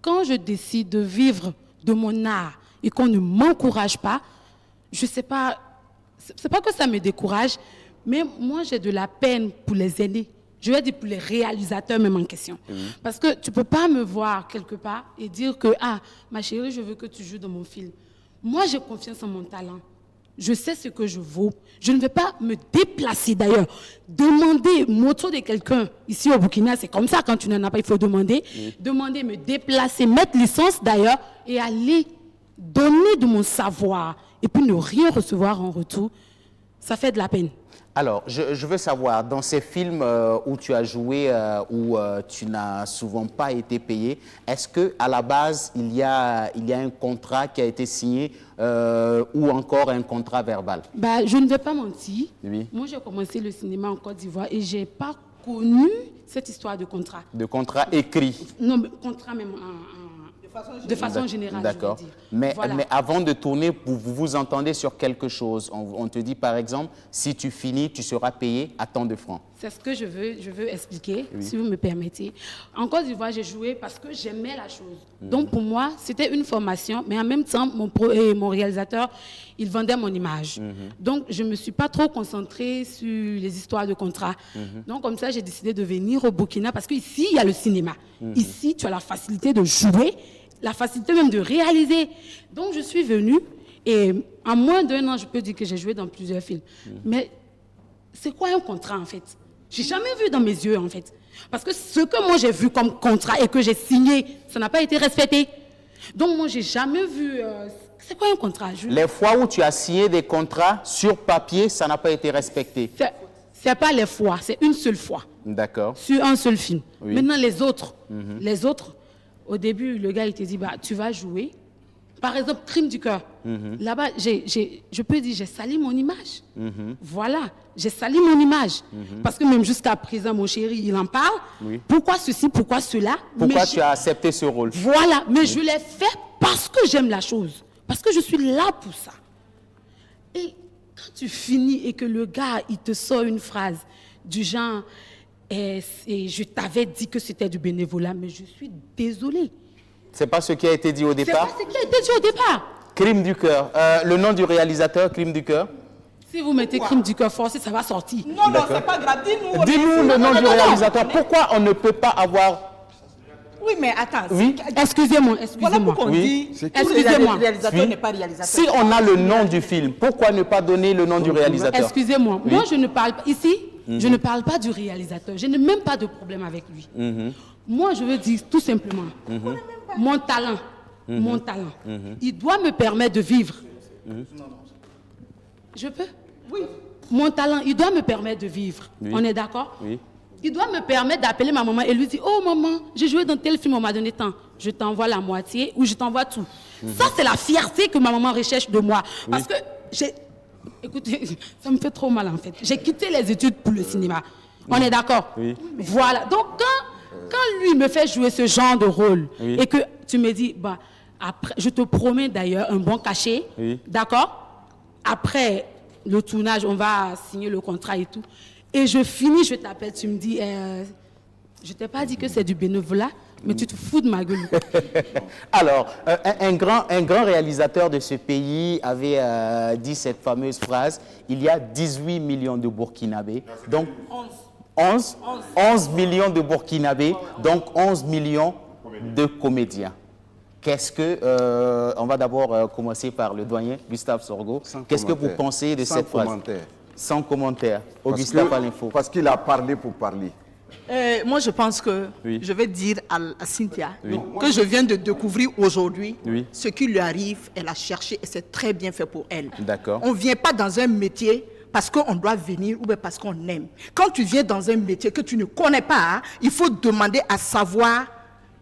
quand je décide de vivre de mon art et qu'on ne m'encourage pas, je ne sais pas, c'est pas que ça me décourage, mais moi j'ai de la peine pour les aînés. Je vais dire pour les réalisateurs même en question. Parce que tu ne peux pas me voir quelque part et dire que, ah, ma chérie, je veux que tu joues dans mon film. Moi, j'ai confiance en mon talent. Je sais ce que je vaux. Je ne vais pas me déplacer d'ailleurs. Demander moto de quelqu'un ici au Burkina, c'est comme ça quand tu n'en as pas, il faut demander. Demander, me déplacer, mettre licence d'ailleurs et aller donner de mon savoir et puis ne rien recevoir en retour, ça fait de la peine.
Alors, je veux savoir, dans ces films où tu as joué, où tu n'as souvent pas été payé, est-ce qu'à la base, il y a un contrat qui a été signé ou encore un contrat verbal?
Je ne vais pas mentir.
Oui.
Moi, j'ai commencé le cinéma en Côte d'Ivoire et je n'ai pas connu cette histoire de contrat.
De contrat écrit?
Non, mais contrat même de façon générale.
D'accord. Mais avant de tourner, vous vous entendez sur quelque chose. On te dit, par exemple, si tu finis, tu seras payé à tant de francs.
C'est ce que je veux expliquer, si vous me permettez. En Côte d'Ivoire, j'ai joué parce que j'aimais la chose. Donc, pour moi, c'était une formation, mais en même temps, mon réalisateur, il vendait mon image. Donc, je ne me suis pas trop concentrée sur les histoires de contrat. Donc, comme ça, j'ai décidé de venir au Burkina parce qu'ici, il y a le cinéma. Ici, tu as la facilité de jouer, la facilité même de réaliser. Donc, je suis venue et en moins d'1 an, je peux dire que j'ai joué dans plusieurs films. Mais c'est quoi un contrat, en fait? Je n'ai jamais vu dans mes yeux, en fait. Parce que ce que moi, j'ai vu comme contrat et que j'ai signé, ça n'a pas été respecté. Donc, moi, je n'ai jamais vu... c'est quoi un contrat?
Les fois où tu as signé des contrats sur papier, ça n'a pas été respecté?
Ce n'est pas les fois, c'est une seule fois.
D'accord.
Sur un seul film. Oui. Maintenant, les autres, au début, le gars, il te dit, tu vas jouer. Par exemple, Crime du cœur. Là-bas, je peux dire, j'ai sali mon image. Voilà, j'ai sali mon image. Parce que même jusqu'à présent, mon chéri, il en parle. Oui. Pourquoi ceci, pourquoi cela?
Pourquoi tu as accepté ce rôle?
Voilà, mais je l'ai fait parce que j'aime la chose. Parce que je suis là pour ça. Et quand tu finis et que le gars, il te sort une phrase du genre, Et je t'avais dit que c'était du bénévolat, mais je suis désolée.
C'est pas ce qui a été dit au
C'est
départ?
pas ce qui a été dit au départ.
Crime du cœur. Le nom du réalisateur, Crime du cœur.
Si vous mettez crime du cœur forcé, ça va sortir.
Non, non, c'est pas grave. Dis-nous.
Dis-nous le nom du réalisateur. Pourquoi on ne peut pas avoir...
Oui, mais attends.
Oui.
Excusez-moi,
Voilà pourquoi on dit
Excusez-moi.
le réalisateur n'est pas réalisateur.
Si on a le nom du film, pourquoi ne pas donner le nom du réalisateur?
Excusez-moi,
Oui.
moi je ne parle pas ici, je ne parle pas du réalisateur. Je n'ai même pas de problème avec lui. Moi je veux dire tout simplement, mon talent, il doit me permettre de vivre. Je peux?
Oui.
Mon talent, il doit me permettre de vivre.
Oui.
On est d'accord?
Oui.
Il doit me permettre d'appeler ma maman et lui dire, oh maman, j'ai joué dans tel film, on m'a donné tant. Je t'envoie la moitié ou je t'envoie tout. Ça, c'est la fierté que ma maman recherche de moi. Parce que j'ai... Écoutez, ça me fait trop mal en fait. J'ai quitté les études pour le cinéma. On est d'accord?
Oui.
Voilà. Donc quand lui me fait jouer ce genre de rôle et que tu me dis, bah, après, je te promets d'ailleurs un bon cachet, d'accord? Après le tournage, on va signer le contrat et tout. Et je finis, je t'appelle, tu me dis, je t'ai pas dit que c'est du bénévolat, mais tu te fous de ma gueule.
Alors, un grand réalisateur de ce pays avait dit cette fameuse phrase, il y a 18 millions de Burkinabés, donc 11 millions de Burkinabés, donc 11 millions de comédiens. Qu'est-ce que, on va d'abord commencer par le doyen Gustave Sorgho, qu'est-ce que vous pensez de cette phrase? Sans commentaire. Augustin Palinfo.
Parce qu'il a parlé pour parler.
Moi, je pense que je vais dire à Cynthia que je viens de découvrir aujourd'hui ce qui lui arrive. Elle a cherché et c'est très bien fait pour elle.
D'accord.
On ne vient pas dans un métier parce qu'on doit venir ou bien parce qu'on aime. Quand tu viens dans un métier que tu ne connais pas, il faut demander à savoir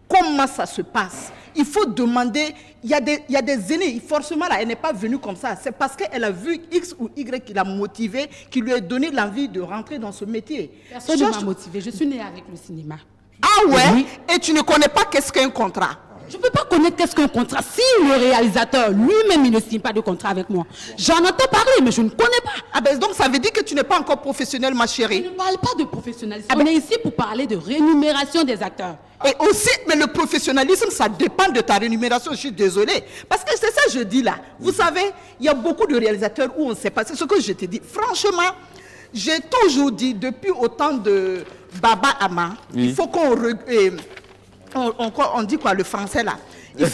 comment ça se passe. Il faut demander, il y a des aînés, forcément là, elle n'est pas venue comme ça. C'est parce qu'elle a vu X ou Y qui l'a motivée, qui lui a donné l'envie de rentrer dans ce métier.
Personne ne m'a motivée, je suis née avec le cinéma.
Ah ouais? Et tu ne connais pas qu'est-ce qu'un contrat?
Je ne peux pas connaître qu'est-ce qu'un contrat. Si le réalisateur lui-même il ne signe pas de contrat avec moi, j'en entends parler, mais je ne connais pas.
Ah ben donc ça veut dire que tu n'es pas encore professionnel, ma chérie.
Je ne parle pas de professionnalisme. On est ici pour parler de rémunération des acteurs.
Et aussi, mais le professionnalisme, ça dépend de ta rémunération. Je suis désolée. Parce que c'est ça que je dis là. Vous savez, il y a beaucoup de réalisateurs où on ne sait pas. C'est ce que je te dis. Franchement, j'ai toujours dit, depuis au temps de Baba Ama, il faut qu'on... On dit quoi, le français là? Il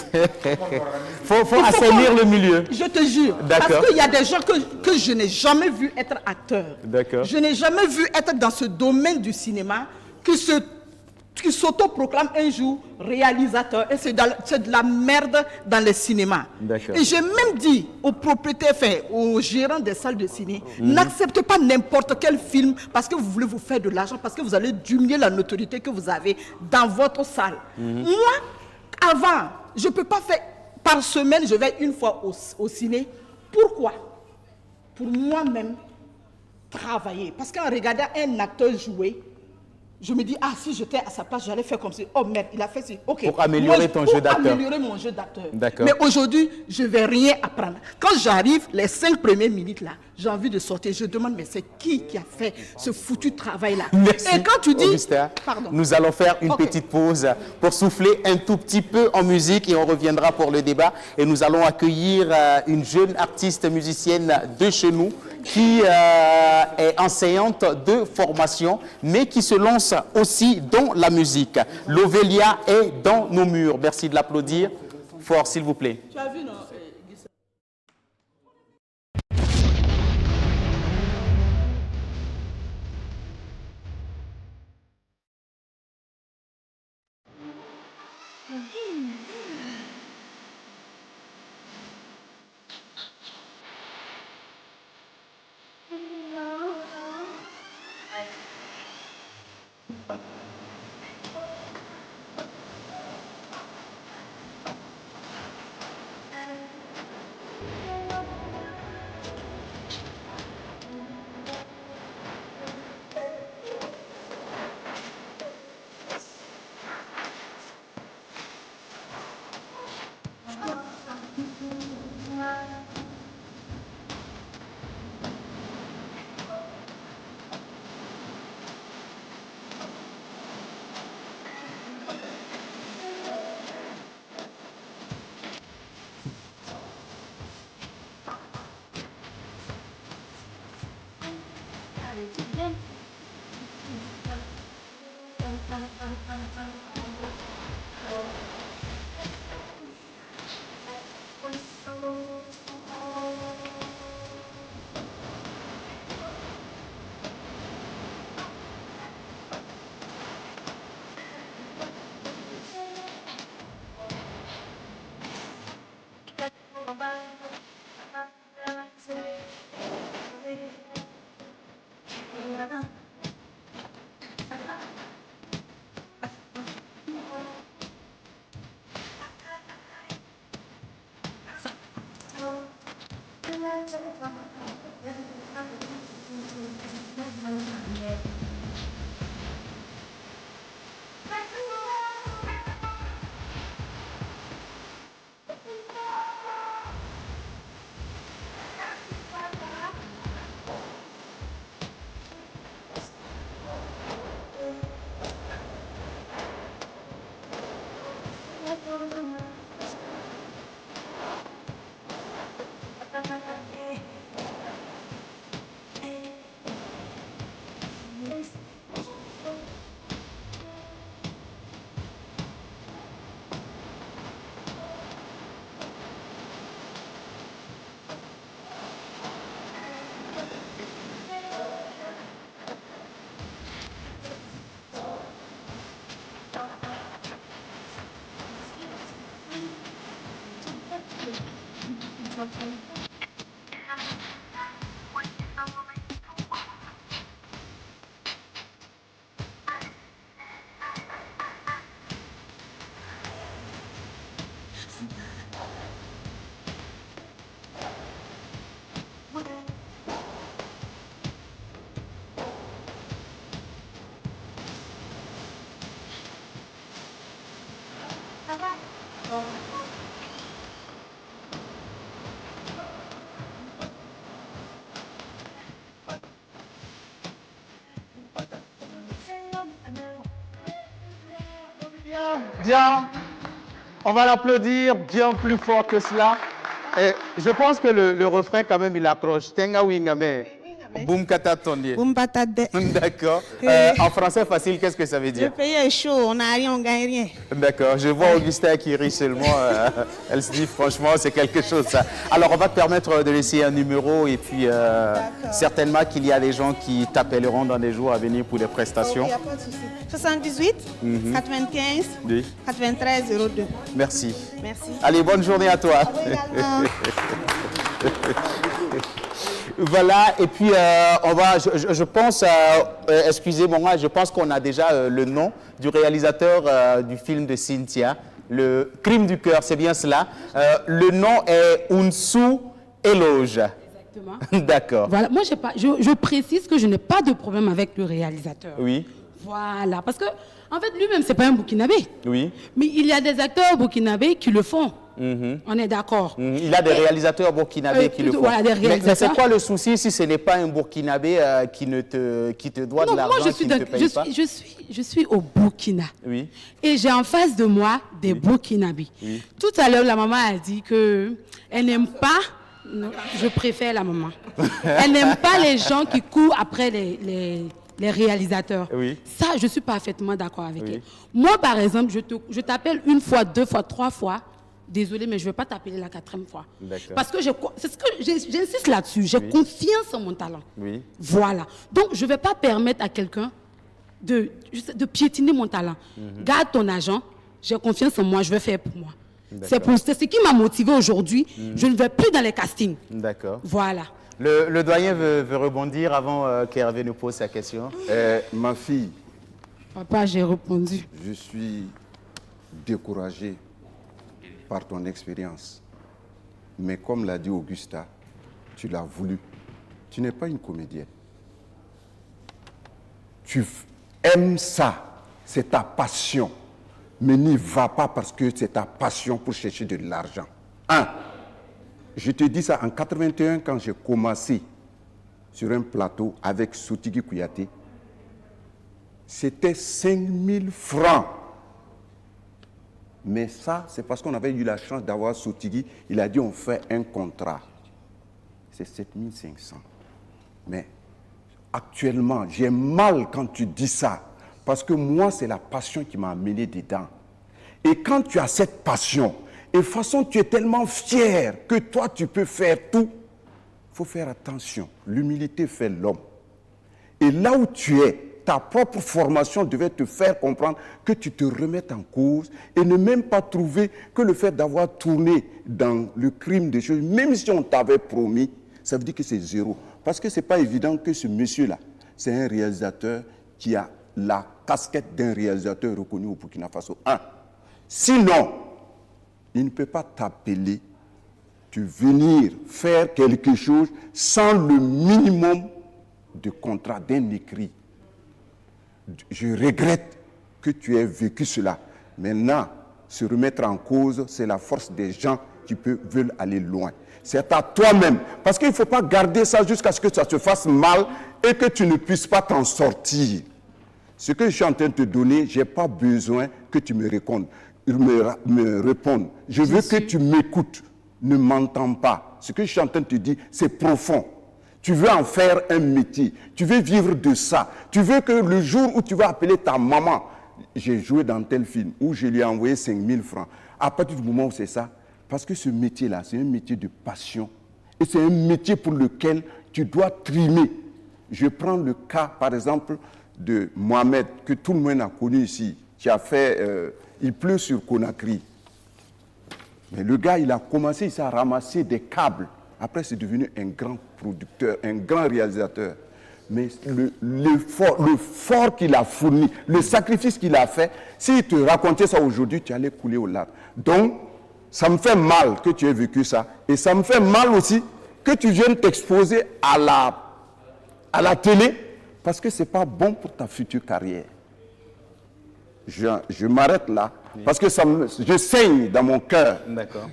faut assainir le milieu.
Je te jure. Parce qu'il y a des gens que je n'ai jamais vu être acteurs. Je n'ai jamais vu être dans ce domaine du cinéma qui s'autoproclame un jour réalisateur. Et c'est de la merde dans les cinémas. Et j'ai même dit aux propriétaires, aux gérants des salles de ciné, n'acceptez pas n'importe quel film parce que vous voulez vous faire de l'argent, parce que vous allez diminuer la notoriété que vous avez dans votre salle. Moi, avant, je ne peux pas faire par semaine, je vais une fois au ciné. Pourquoi? Pour moi-même travailler. Parce qu'en regardant un acteur jouer, je me dis, ah, si j'étais à sa place, j'allais faire comme ça. Oh merde, il a fait ça. Ok.
Pour améliorer ton jeu d'acteur.
Pour améliorer mon jeu d'acteur.
D'accord.
Mais aujourd'hui, je ne vais rien apprendre. Quand j'arrive, les 5 premières minutes là, j'ai envie de sortir. Je demande, mais c'est qui a fait ce foutu travail-là?
Merci.
Et quand tu dis...
Augustin, nous allons faire une petite pause pour souffler un tout petit peu en musique et on reviendra pour le débat. Et nous allons accueillir une jeune artiste musicienne de chez nous qui est enseignante de formation, mais qui se lance aussi dans la musique. Lovelia est dans nos murs. Merci de l'applaudir. Fort, s'il vous plaît.
Tu as vu, non?
Bien, on va l'applaudir bien plus fort que cela. Et je pense que le refrain, quand même, il accroche. Tenga wingame, boum kata tondier.
Boum patade.
D'accord. En français facile, qu'est-ce que ça veut
Le
dire?
pays est chaud, on n'a rien, on gagne rien.
D'accord. Je vois Augustin qui rit seulement. Elle se dit, franchement, c'est quelque chose, ça. Alors, on va te permettre de laisser un numéro et puis certainement qu'il y a des gens qui t'appelleront dans des jours à venir pour des prestations.
Il n'y a pas de souci. 78 95
Oui.
93 02.
Merci.
Merci.
Allez, bonne journée à toi. Voilà, et puis on va, je pense, excusez-moi, je pense qu'on a déjà le nom du réalisateur du film de Cynthia, Le Crime du cœur, c'est bien cela. Le nom est Unsu Eloge.
Exactement.
D'accord.
Voilà, moi je précise que je n'ai pas de problème avec le réalisateur.
Oui.
Voilà, parce que en fait lui-même c'est pas un Burkinabé.
Oui.
Mais il y a des acteurs burkinabés qui le font. On est d'accord.
Il a des réalisateurs burkinabés qui le font.
Voilà, des réalisateurs.
Mais c'est quoi le souci si ce n'est pas un burkinabé qui te doit de l'argent, qui ne te paye pas?
Je suis au Burkina.
Oui.
Et j'ai en face de moi des Burkinabés.
Oui.
Tout à l'heure, la maman a dit qu'elle n'aime pas, non, je préfère la maman, elle n'aime pas les gens qui courent après les réalisateurs.
Oui.
Ça, je suis parfaitement d'accord avec elle. Moi, par exemple, je t'appelle une fois, deux fois, trois fois. Désolée, mais je ne vais pas t'appeler la quatrième fois. Parce que c'est ce que j'insiste là-dessus. J'ai confiance en mon talent.
Oui.
Voilà. Donc, je ne vais pas permettre à quelqu'un de piétiner mon talent. Garde ton argent. J'ai confiance en moi. Je vais faire pour moi. C'est ce qui m'a motivé aujourd'hui. Je ne vais plus dans les castings.
D'accord.
Voilà.
Le doyen veut rebondir avant qu'Hervé nous pose sa question.
Ma fille.
Papa, j'ai répondu.
Je suis découragé par ton expérience. Mais comme l'a dit Augusta, tu l'as voulu. Tu n'es pas une comédienne. Tu aimes ça. C'est ta passion. Mais n'y va pas parce que c'est ta passion pour chercher de l'argent. Je te dis ça en 81 quand j'ai commencé sur un plateau avec Sotigui Kouyaté. C'était 5 000 francs. Mais ça, c'est parce qu'on avait eu la chance d'avoir Sotigui. Il a dit on fait un contrat. C'est 7 500. Mais
actuellement, j'ai mal quand tu dis ça, parce que moi, c'est la passion qui m'a amené dedans. Et quand tu as cette passion, et de toute façon, tu es tellement fier que toi, tu peux faire tout, il faut faire attention. L'humilité fait l'homme. Et là où tu es, ta propre formation devait te faire comprendre que tu te remettes en cause et ne même pas trouver que le fait d'avoir tourné dans le crime des choses, même si on t'avait promis, ça veut dire que c'est zéro. Parce que ce n'est pas évident que ce monsieur-là, c'est un réalisateur qui a la casquette d'un réalisateur reconnu au Burkina Faso. Sinon, il ne peut pas t'appeler, de venir faire quelque chose sans le minimum de contrat, d'un écrit. Je regrette que tu aies vécu cela. Maintenant, se remettre en cause, c'est la force des gens qui veulent aller loin. C'est à toi-même. Parce qu'il ne faut pas garder ça jusqu'à ce que ça te fasse mal et que tu ne puisses pas t'en sortir. Ce que je suis en train de te donner, je n'ai pas besoin que tu me répondes. Je veux que tu m'écoutes. Ne m'entends pas. Ce que je suis en train de te dire, c'est profond. Tu veux en faire un métier. Tu veux vivre de ça. Tu veux que le jour où tu vas appeler ta maman, j'ai joué dans tel film, où je lui ai envoyé 5 000 francs. À partir du moment où c'est ça, parce que ce métier-là, c'est un métier de passion. Et c'est un métier pour lequel tu dois trimer. Je prends le cas, par exemple, de Mohamed, que tout le monde a connu ici, qui a fait Il pleut sur Conakry. Mais le gars, il a commencé, il s'est ramassé des câbles. Après, c'est devenu un grand producteur, un grand réalisateur. Mais l'effort qu'il a fourni, le sacrifice qu'il a fait, s'il te racontait ça aujourd'hui, tu allais couler aux larmes. Donc, ça me fait mal que tu aies vécu ça. Et ça me fait mal aussi que tu viennes t'exposer à la télé, parce que ce n'est pas bon pour ta future carrière. Je m'arrête là, parce que je saigne dans mon cœur.
D'accord.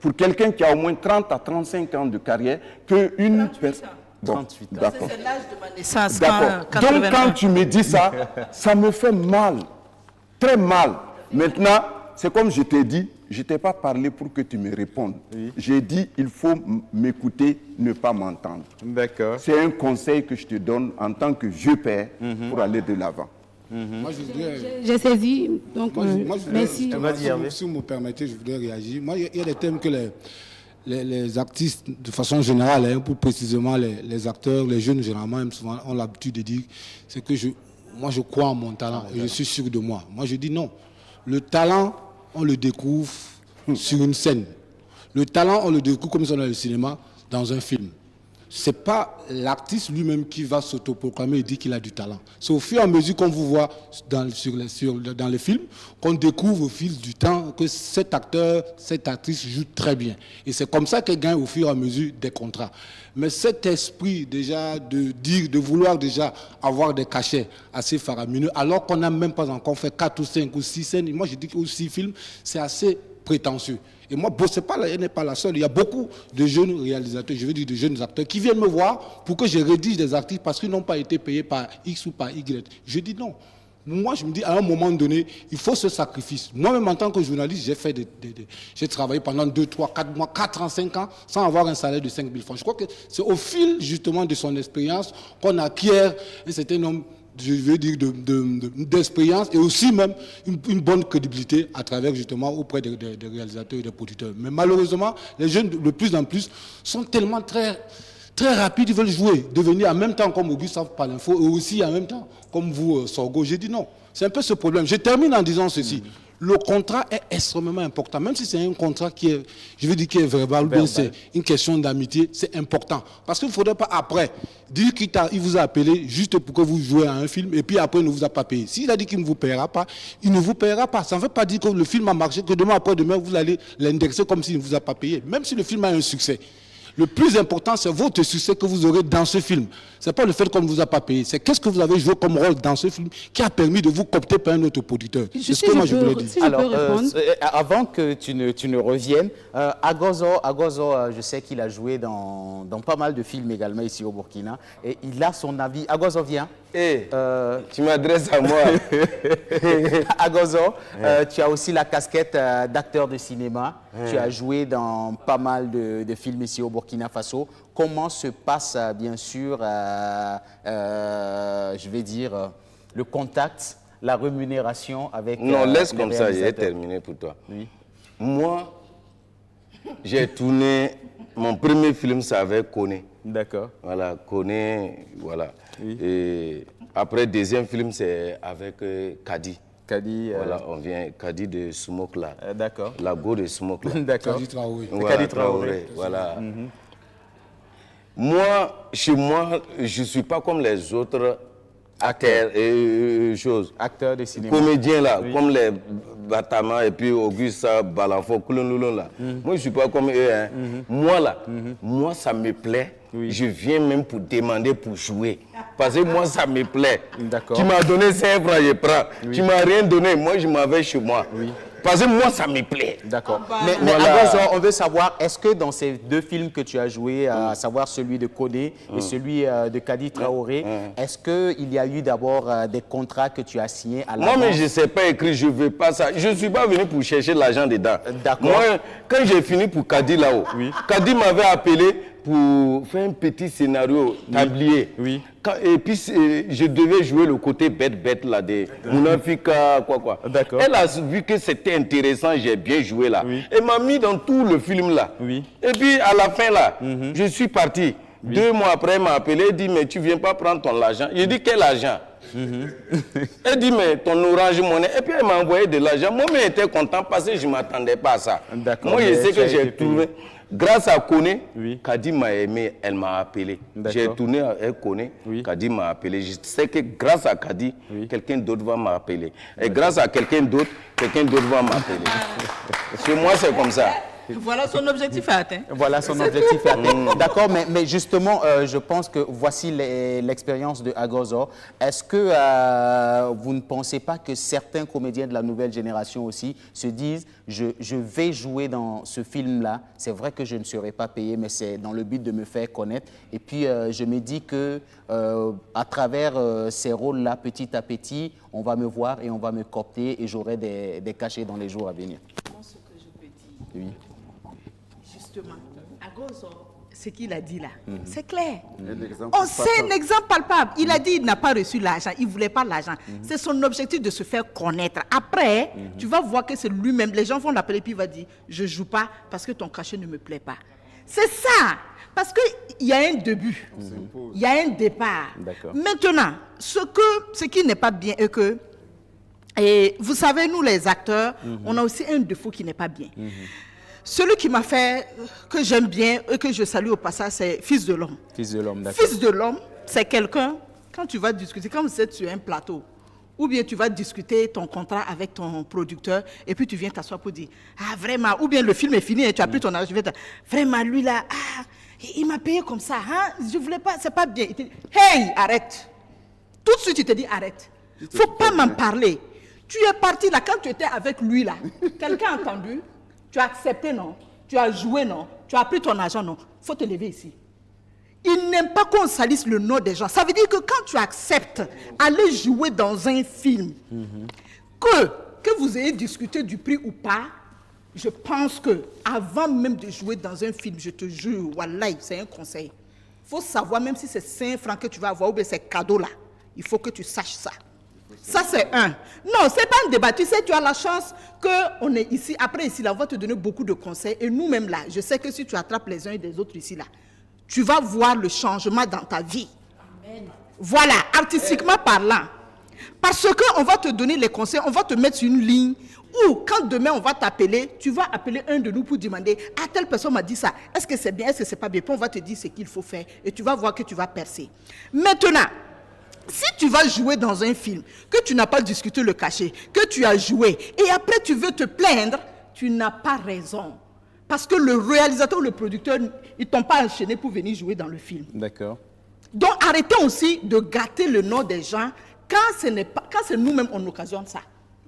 Pour quelqu'un qui a au moins 30 à 35 ans de carrière, qu'une personne...
Bon, 38 ans.
D'accord.
C'est l'âge de ma naissance.
D'accord. Donc quand tu me dis ça, ça me fait mal, très mal. Maintenant, c'est comme je t'ai dit, je ne t'ai pas parlé pour que tu me répondes. Oui. J'ai dit, il faut m'écouter, ne pas m'entendre.
D'accord.
C'est un conseil que je te donne en tant que vieux père pour aller de l'avant.
Moi, j'ai saisi, donc merci.
Si vous me permettez, je voudrais réagir. Moi, il y a des thèmes que les artistes, de façon générale, hein, pour précisément les acteurs, les jeunes, généralement, même souvent, ont l'habitude de dire, c'est que moi, je crois en mon talent et je suis sûr de moi. Moi, je dis non. Le talent, on le découvre sur une scène. Le talent, on le découvre comme ça dans le cinéma, dans un film. Ce n'est pas l'artiste lui-même qui va s'autoproclamer et dire qu'il a du talent. C'est au fur et à mesure qu'on vous voit dans les films qu'on découvre au fil du temps que cet acteur, cette actrice joue très bien. Et c'est comme ça qu'elle gagne au fur et à mesure des contrats. Mais cet esprit déjà de vouloir déjà avoir des cachets assez faramineux, alors qu'on n'a même pas encore fait 4 ou 5 ou 6 scènes, moi je dis que 6 films, c'est assez prétentieux. Et moi, elle n'est pas la seule. Il y a beaucoup de jeunes réalisateurs, je veux dire de jeunes acteurs, qui viennent me voir pour que je rédige des articles parce qu'ils n'ont pas été payés par X ou par Y. Je dis non. Moi, je me dis, à un moment donné, il faut ce sacrifice. Moi-même, en tant que journaliste, j'ai travaillé pendant 2, 3, 4 mois, 4 ans, 5 ans, sans avoir un salaire de 5 000 francs. Je crois que c'est au fil, justement, de son expérience qu'on acquiert un certain nombre, je veux dire, d'expérience et aussi même une bonne crédibilité à travers, justement, auprès des réalisateurs et des producteurs. Mais malheureusement, les jeunes, de plus en plus, sont tellement très rapides, ils veulent jouer, devenir en même temps comme Augustin Palinfo et aussi en même temps comme vous, Sorgho. J'ai dit non. C'est un peu ce problème. Je termine en disant ceci. Le contrat est extrêmement important. Même si c'est un contrat qui est, je veux dire, qui est verbal, bien c'est une question d'amitié, c'est important. Parce qu'il ne faudrait pas après dire qu'il vous a appelé juste pour que vous jouiez à un film et puis après il ne vous a pas payé. S'il a dit qu'il ne vous paiera pas, il ne vous paiera pas. Ça ne veut pas dire que le film a marché, que demain après-demain vous allez l'indexer comme s'il ne vous a pas payé. Même si le film a un succès. Le plus important, c'est votre succès que vous aurez dans ce film. Ce n'est pas le fait qu'on ne vous a pas payé. C'est qu'est-ce que vous avez joué comme rôle dans ce film qui a permis de vous coopter par un autre producteur. C'est ce que moi je voulais dire.
Si alors, avant que tu ne reviennes, Agozo, je sais qu'il a joué dans pas mal de films également ici au Burkina. Et il a son avis. Agozo, viens.
Tu m'adresses à moi.
Agozo, tu as aussi la casquette d'acteur de cinéma. Tu as joué dans pas mal de films ici au Burkina Faso. Comment se passe, bien sûr, je vais dire, le contact, la rémunération avec
Non, laisse
les
comme ça, j'ai
réalisateurs?
terminé pour toi. Oui. Moi, j'ai tourné, mon premier film, c'est avec Koné.
D'accord.
Voilà, Koné, voilà. Oui. Et après, deuxième film, c'est avec Kadi.
Kadi,
voilà, on vient, Kadi de Smoke là.
D'accord.
La go de Smoke là.
D'accord.
Kadi Traoré.
Voilà,
Kadi Traoré.
Voilà. Moi, chez moi, je ne suis pas comme les autres acteurs et choses.
Acteurs de cinéma.
Comédiens là, comme les Batama et puis Augusta, Balafo, Kouloulou là. Moi, je ne suis pas comme eux. Hein. Moi là, moi ça me plaît. Oui. Je viens même pour demander pour jouer. Parce que moi, ça me plaît. Tu m'as donné 5 francs, je prends. Oui. Tu m'as rien donné, moi, je m'en vais chez moi. Oui. Parce que moi, ça me plaît. D'accord.
Mais voilà. On veut savoir, est-ce que dans ces 2 films que tu as joués, à savoir celui de Kodé et celui de Kadi Traoré, est-ce qu'il y a eu d'abord des contrats que tu as signés à l'avance?
Moi, mais je ne sais pas écrire, je ne veux pas ça. Je ne suis pas venu pour chercher l'argent dedans.
D'accord.
Moi, quand j'ai fini pour Kadi là-haut, Kadi m'avait appelé pour faire un petit scénario tablier. Oui. Et puis, je devais jouer le côté bête là, des Mounafika, quoi. D'accord. Elle a vu que c'était intéressant, j'ai bien joué là. Oui. Elle m'a mis dans tout le film là. Oui. Et puis, à la fin là, je suis parti. 2 mois après, elle m'a appelé, elle dit, mais tu viens pas prendre ton argent. J'ai dit, quel argent? Elle dit, mais ton Orange Money. Et puis, elle m'a envoyé de l'argent. Moi, j'étais content parce que je ne m'attendais pas à ça. Moi, je sais que j'ai trouvé. Grâce à Koné, Kadi m'a aimé, elle m'a appelé. J'ai tourné avec Koné, Kadi m'a appelé. Je sais que grâce à Kadi, quelqu'un d'autre va m'appeler. Et grâce à quelqu'un d'autre va m'appeler. Chez moi, c'est comme ça.
Voilà, son objectif est atteint.
Voilà, son objectif est atteint. D'accord, mais justement, je pense que voici l'expérience de Agozo. Est-ce que vous ne pensez pas que certains comédiens de la nouvelle génération aussi se disent je vais jouer dans ce film-là, c'est vrai que je ne serai pas payé, mais c'est dans le but de me faire connaître. Et puis, je me dis que à travers ces rôles-là, petit à petit, on va me voir et on va me coopter et j'aurai des cachets dans les jours à venir.
Ce que je peux dire.
Oui.
Justement, Agozo, ce qu'il a dit là, c'est clair. On sait un exemple palpable. Il a dit qu'il n'a pas reçu l'argent, il ne voulait pas l'argent. C'est son objectif de se faire connaître. Après, tu vas voir que c'est lui-même. Les gens vont l'appeler puis il va dire, je ne joue pas parce que ton cachet ne me plaît pas. C'est ça. Parce qu'il y a un début, il y a un départ. Maintenant, ce qui n'est pas bien est que, et vous savez, nous les acteurs, on a aussi un défaut qui n'est pas bien. Celui qui m'a fait, que j'aime bien et que je salue au passage, c'est Fils de l'homme.
Fils de l'homme, d'accord.
Fils de l'homme, c'est quelqu'un, quand tu vas discuter, quand vous êtes sur un plateau, ou bien tu vas discuter ton contrat avec ton producteur, et puis tu viens t'asseoir pour dire, ah vraiment, ou bien le film est fini et tu as pris ton argent, vraiment lui là, ah, il m'a payé comme ça, hein, je voulais pas, c'est pas bien. Il te dit, hey, arrête. Tout de suite, tu te dis, arrête. Faut pas m'en parler. Tu es parti là, quand tu étais avec lui là, quelqu'un a entendu? Tu as accepté, non? Tu as joué, non? Tu as pris ton argent, non? Il faut te lever ici. Il n'aime pas qu'on salisse le nom des gens. Ça veut dire que quand tu acceptes aller jouer dans un film, que vous ayez discuté du prix ou pas, je pense que avant même de jouer dans un film, je te jure, wallahi, c'est un conseil. Il faut savoir, même si c'est 5 francs que tu vas avoir ou bien c'est cadeau là, il faut que tu saches ça. Ça, c'est un. Non, ce n'est pas un débat. Tu sais, tu as la chance qu'on est ici. Après, ici, là, on va te donner beaucoup de conseils. Et nous-mêmes, là, je sais que si tu attrapes les uns et des autres ici, là, tu vas voir le changement dans ta vie. Amen. Voilà, artistiquement parlant. Parce qu'on va te donner les conseils, on va te mettre sur une ligne où, quand demain, on va t'appeler, tu vas appeler un de nous pour demander « Ah, telle personne m'a dit ça. Est-ce que c'est bien, est-ce que c'est pas bien ?» Puis on va te dire ce qu'il faut faire. Et tu vas voir que tu vas percer. Maintenant, si tu vas jouer dans un film, que tu n'as pas discuté le cachet, que tu as joué, et après tu veux te plaindre, tu n'as pas raison. Parce que le réalisateur ou le producteur, ils ne t'ont pas enchaîné pour venir jouer dans le film.
D'accord.
Donc arrêtez aussi de gâter le nom des gens quand c'est nous-mêmes on occasionne ça.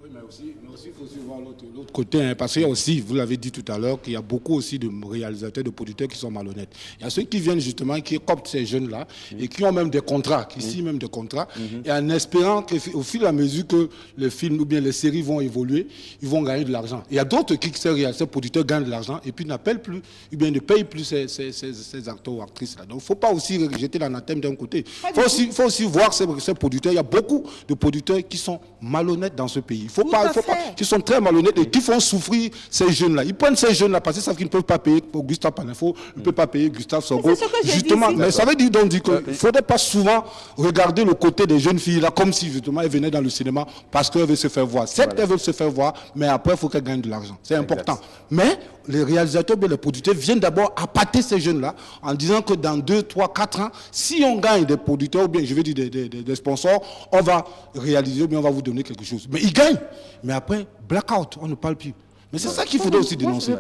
Oui, mais aussi, il faut aussi voir l'autre côté, hein, parce qu'il y a aussi, vous l'avez dit tout à l'heure, qu'il y a beaucoup aussi de réalisateurs, de producteurs qui sont malhonnêtes. Il y a ceux qui viennent justement, qui coptent ces jeunes-là, et qui ont même des contrats, qui signent même des contrats, et en espérant qu'au fil et à mesure que les films ou bien les séries vont évoluer, ils vont gagner de l'argent. Il y a d'autres qui, ces producteurs gagnent de l'argent, et puis n'appellent plus, ou bien ne payent plus ces acteurs ou actrices-là. Donc il ne faut pas aussi jeter l'anathème d'un côté. Il faut aussi voir ces producteurs. Il y a beaucoup de producteurs qui sont malhonnêtes dans ce pays. Il faut pas, qui sont très malhonnêtes et qui font souffrir ces jeunes-là. Ils prennent ces jeunes-là parce qu'ils savent qu'ils ne peuvent pas payer pour Gustave Palinfo, ils ne peuvent pas payer Gustave Sonko. Justement, mais ça veut dire donc qu'il ne faudrait pas souvent regarder le côté des jeunes filles là comme si justement elles venaient dans le cinéma parce qu'elles veulent se faire voir. Certes, elles veulent se faire voir, mais après, il faut qu'elles gagnent de l'argent. C'est important. Mais les réalisateurs, les producteurs viennent d'abord appâter ces jeunes-là en disant que dans 2, 3, 4 ans, si on gagne des producteurs, ou bien je veux dire des sponsors, on va réaliser, ou bien on va vous donner quelque chose. Mais ils gagnent. Mais après, blackout, on ne parle plus. Mais c'est ça qu'il faudrait aussi dénoncer.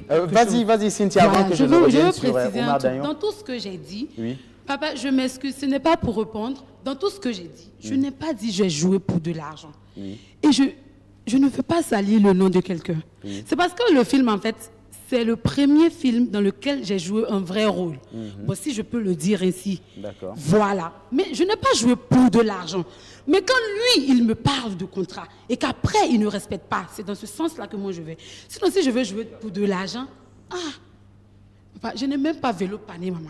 Vas-y, Cynthia, avant que je ne revienne sur Omar Dayan.
Dans tout ce que j'ai dit, papa, je m'excuse, ce n'est pas pour répondre. Dans tout ce que j'ai dit, je n'ai pas dit je vais jouer pour de l'argent. Et je ne veux pas salir le nom de quelqu'un. C'est parce que le film, en fait, c'est le premier film dans lequel j'ai joué un vrai rôle. Bon, si je peux le dire ainsi.
D'accord.
Voilà. Mais je n'ai pas joué pour de l'argent. Mais quand lui, il me parle de contrat et qu'après, il ne respecte pas, c'est dans ce sens-là que moi je vais. Sinon, si je veux jouer pour de l'argent, je n'ai même pas vélo pané, maman.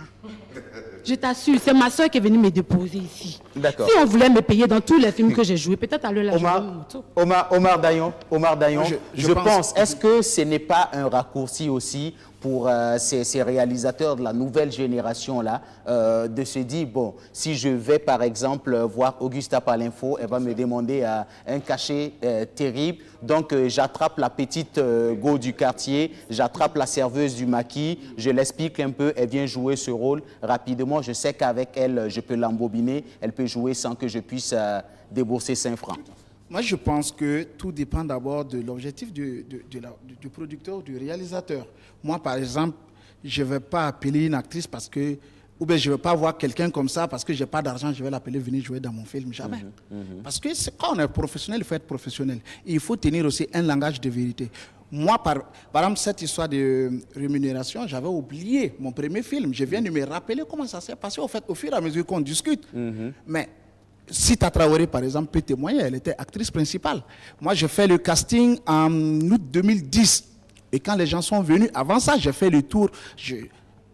Je t'assure, c'est ma soeur qui est venue me déposer ici.
D'accord.
Si on voulait me payer dans tous les films que j'ai joués, peut-être à l'heure là,
Omar Dayan, je pense, est-ce que ce n'est pas un raccourci aussi pour ces réalisateurs de la nouvelle génération-là, de se dire, bon, si je vais par exemple voir Augusta Palinfo, elle va me demander un cachet terrible, donc j'attrape la petite go du quartier, j'attrape la serveuse du maquis, je l'explique un peu, elle vient jouer ce rôle rapidement, je sais qu'avec elle, je peux l'embobiner, elle peut jouer sans que je puisse débourser 5 francs.
Moi, je pense que tout dépend d'abord de l'objectif du producteur, du réalisateur. Moi, par exemple, je ne vais pas appeler une actrice parce que, ou bien je ne vais pas voir quelqu'un comme ça parce que je n'ai pas d'argent, je vais l'appeler venir jouer dans mon film. Jamais. Parce que quand on est professionnel, il faut être professionnel. Et il faut tenir aussi un langage de vérité. Moi, par exemple, cette histoire de rémunération, j'avais oublié mon premier film. Je viens de me rappeler comment ça s'est passé au fur et à mesure qu'on discute. Mais Sita Traoré, par exemple, peut témoigner, elle était actrice principale. Moi, j'ai fait le casting en août 2010. Et quand les gens sont venus, avant ça, j'ai fait le tour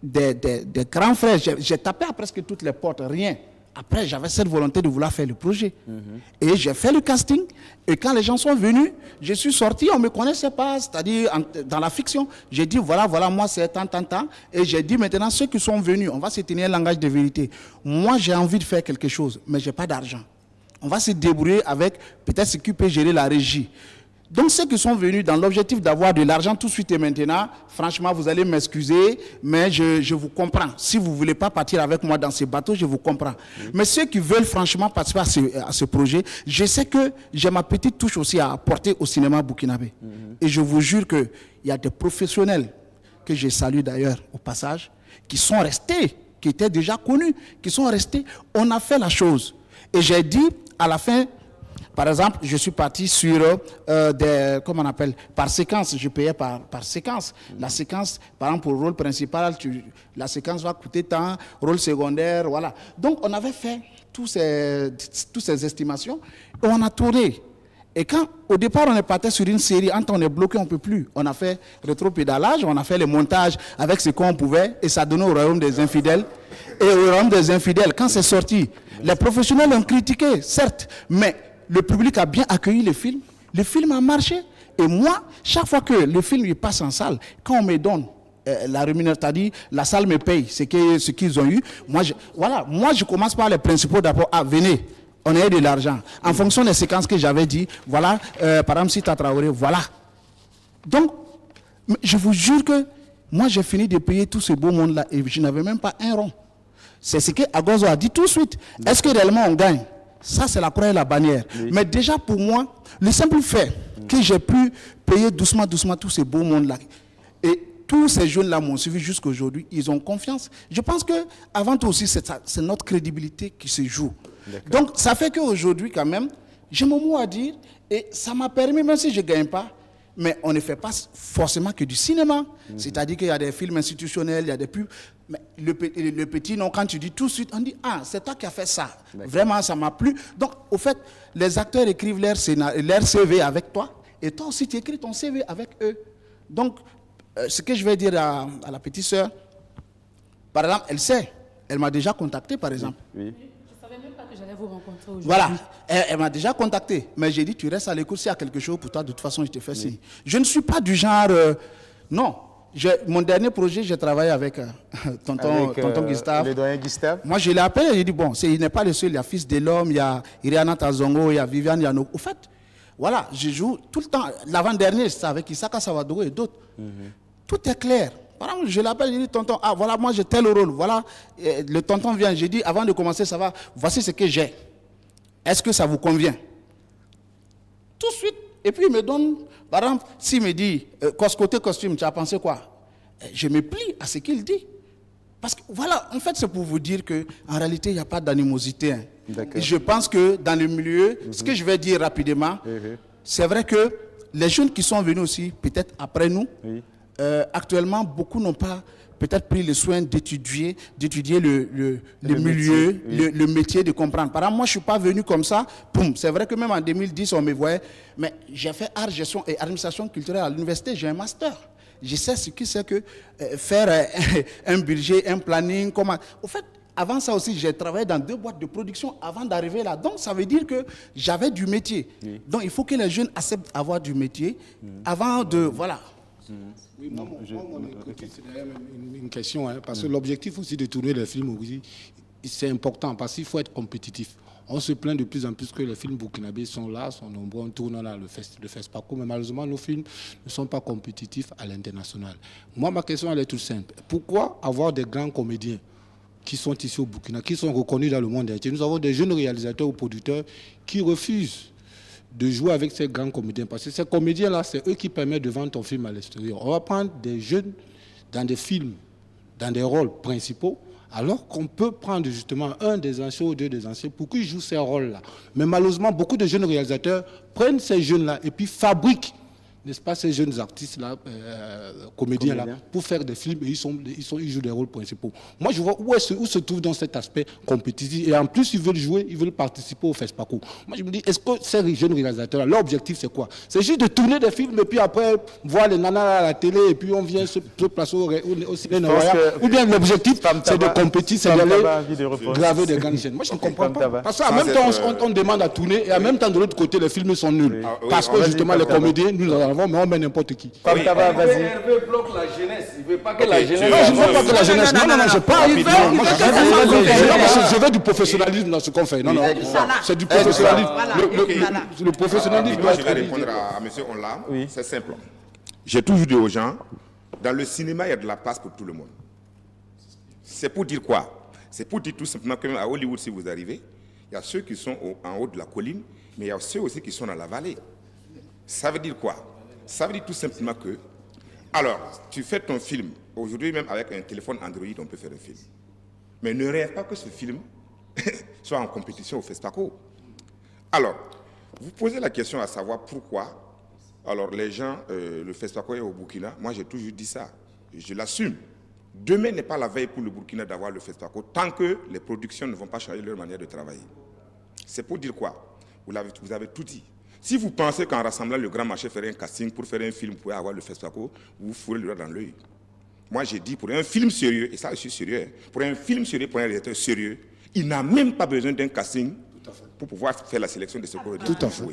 des grands frères. J'ai tapé à presque toutes les portes, rien. Après, j'avais cette volonté de vouloir faire le projet. Et j'ai fait le casting. Et quand les gens sont venus, je suis sorti, on ne me connaissait pas, c'est-à-dire dans la fiction. J'ai dit, voilà, moi c'est tant. Et j'ai dit, maintenant, ceux qui sont venus, on va se tenir un langage de vérité. Moi, j'ai envie de faire quelque chose, mais je n'ai pas d'argent. On va se débrouiller avec peut-être ce qui peut gérer la régie. Donc, ceux qui sont venus dans l'objectif d'avoir de l'argent tout de suite et maintenant, franchement, vous allez m'excuser, mais je vous comprends. Si vous ne voulez pas partir avec moi dans ce bateau, je vous comprends. Mais ceux qui veulent franchement participer à ce projet, je sais que j'ai ma petite touche aussi à apporter au cinéma burkinabé. Et je vous jure qu'il y a des professionnels, que je salue d'ailleurs au passage, qui sont restés, qui étaient déjà connus, qui sont restés. On a fait la chose. Et j'ai dit à la fin... Par exemple, je suis parti sur comment on appelle, par séquence, je payais par séquence. La séquence, par exemple, pour le rôle principal, la séquence va coûter tant, rôle secondaire, voilà. Donc, on avait fait toutes ces estimations et on a tourné. Et quand, au départ, on est parti sur une série, quand on est bloqué, on ne peut plus. On a fait rétropédalage, on a fait le montage avec ce qu'on pouvait et ça donnait au royaume des infidèles. Et au royaume des infidèles, quand c'est sorti, les professionnels ont critiqué, certes, mais le public a bien accueilli le film a marché. Et moi, chaque fois que le film passe en salle, quand on me donne la rémunération, c'est-à-dire la salle me paye ce qu'ils ont eu, moi je commence par les principaux d'abord. Venez, on a eu de l'argent. En fonction des séquences que j'avais dit, voilà, par exemple, Sita Traoré, voilà. Donc, je vous jure que moi j'ai fini de payer tout ce beau monde-là et je n'avais même pas un rond. C'est ce que Agozo a dit tout de suite. Est-ce que réellement on gagne? Ça, c'est la croix et la bannière. Oui. Mais déjà, pour moi, le simple fait que j'ai pu payer doucement tous ces beaux mondes-là, et tous ces jeunes-là m'ont suivi jusqu'à aujourd'hui, ils ont confiance. Je pense qu'avant tout aussi, c'est notre crédibilité qui se joue. Donc, ça fait qu'aujourd'hui, quand même, j'ai mon mot à dire et ça m'a permis, même si je ne gagne pas, mais on ne fait pas forcément que du cinéma. C'est-à-dire qu'il y a des films institutionnels, il y a des pubs. Mais le petit, non, quand tu dis tout de suite, on dit, ah, c'est toi qui as fait ça. Vraiment, ça m'a plu. Donc, au fait, les acteurs écrivent leur CV avec toi et toi aussi, tu écris ton CV avec eux. Donc, ce que je vais dire à la petite sœur, par exemple, elle sait. Elle m'a déjà contacté, par exemple.
Oui. Je ne savais même pas que j'allais vous rencontrer aujourd'hui.
Voilà, elle m'a déjà contacté. Mais j'ai dit, tu restes à l'écoute, s'il y a quelque chose pour toi, de toute façon, je te fais signe. Je ne suis pas du genre... non. Mon dernier projet, j'ai travaillé avec tonton Gustave.
Le doyen Gustave.
Moi, je l'ai appelé, j'ai dit, bon, il n'est pas le seul. Il y a Fils de l'Homme, il y a Iriana Tazongo, il y a Viviane Yano. Au fait, voilà, je joue tout le temps. L'avant-dernier, c'était avec Isaka Sawadoro et d'autres. Tout est clair. Par exemple, je l'appelle, je dis, tonton, ah voilà, moi j'ai tel rôle, voilà, le tonton vient, j'ai dit, avant de commencer, ça va, voici ce que j'ai. Est-ce que ça vous convient? Tout de suite. Et puis il me donne, par exemple, s'il me dit, côté costume, tu as pensé quoi? Je me plie à ce qu'il dit. Parce que voilà, en fait, c'est pour vous dire qu'en réalité, il n'y a pas d'animosité. Hein. Je pense que dans le milieu, ce que je vais dire rapidement, c'est vrai que les jeunes qui sont venus aussi, peut-être après nous, actuellement, beaucoup n'ont pas peut-être pris le soin d'étudier le milieu, le métier, de comprendre. Par exemple, moi, je ne suis pas venu comme ça. C'est vrai que même en 2010, on me voyait. Mais j'ai fait art, gestion et administration culturelle à l'université. J'ai un master. Je sais ce que c'est que faire un budget, un planning. Au fait, avant ça aussi, j'ai travaillé dans 2 boîtes de production avant d'arriver là. Donc, ça veut dire que j'avais du métier. Donc, il faut que les jeunes acceptent d'avoir du métier avant de... Voilà.
Oui, moi, c'est d'ailleurs une question, hein, parce que l'objectif aussi de tourner les films, c'est important, parce qu'il faut être compétitif. On se plaint de plus en plus que les films burkinabés sont là, sont nombreux, on tourne là le FESPACO, mais malheureusement, nos films ne sont pas compétitifs à l'international. Moi, ma question, elle est toute simple. Pourquoi avoir des grands comédiens qui sont ici au Burkina, qui sont reconnus dans le monde entier? Nous avons des jeunes réalisateurs ou producteurs qui refusent de jouer avec ces grands comédiens. Parce que ces comédiens-là, c'est eux qui permettent de vendre ton film à l'extérieur. On va prendre des jeunes dans des films, dans des rôles principaux, alors qu'on peut prendre justement un des anciens ou 2 des anciens pour qu'ils jouent ces rôles-là. Mais malheureusement, beaucoup de jeunes réalisateurs prennent ces jeunes-là et puis fabriquent, n'est-ce pas, ces jeunes artistes-là, comédiens-là, pour faire des films et ils jouent des rôles principaux. Moi, je vois où se trouve dans cet aspect compétitif. Et en plus, ils veulent jouer, ils veulent participer au FESPACO. Moi, je me dis, est-ce que ces jeunes réalisateurs-là, leur objectif, c'est quoi? C'est juste de tourner des films et puis après, voir les nanas à la télé et puis on vient se placer au cinéma. Ou bien l'objectif, c'est de compétir, c'est d'aller graver des grandes chaînes. Moi, je ne comprends pas. Parce qu'en même temps, on demande à tourner et en même temps, de l'autre côté, les films sont nuls. Parce que justement, les comédiens, nous en avons, mais on met n'importe qui.
Hervé bloque la jeunesse. Il ne veut pas que la jeunesse...
Non, je ne veux pas que la jeunesse... Non, je parle. Je veux du professionnalisme dans ce qu'on fait. Non, c'est du professionnalisme. Le professionnalisme...
Moi, je vais répondre à M. Onla. C'est simple. J'ai toujours dit aux gens, dans le cinéma, il y a de la place pour tout le monde. C'est pour dire quoi? C'est pour dire tout simplement que même à Hollywood, si vous arrivez, il y a ceux qui sont en haut de la colline, mais il y a ceux aussi qui sont dans la vallée. Ça veut dire quoi? Ça veut dire tout simplement que, alors, tu fais ton film, aujourd'hui même avec un téléphone Android, on peut faire un film. Mais ne rêve pas que ce film soit en compétition au FESPACO. Alors, vous posez la question à savoir pourquoi, alors les gens, le FESPACO est au Burkina, moi j'ai toujours dit ça, je l'assume. Demain n'est pas la veille pour le Burkina d'avoir le FESPACO, tant que les productions ne vont pas changer leur manière de travailler. C'est pour dire quoi? Vous avez tout dit. Si vous pensez qu'en rassemblant le grand marché, faire un casting pour faire un film, vous pouvez avoir le FESPACO, vous fourrez le doigt dans l'œil. Moi, j'ai dit, pour un film sérieux, et ça, je suis sérieux, pour un film sérieux, pour un réalisateur sérieux, il n'a même pas besoin d'un casting pour pouvoir faire la sélection de ce qu'on dit.
Tout à fait.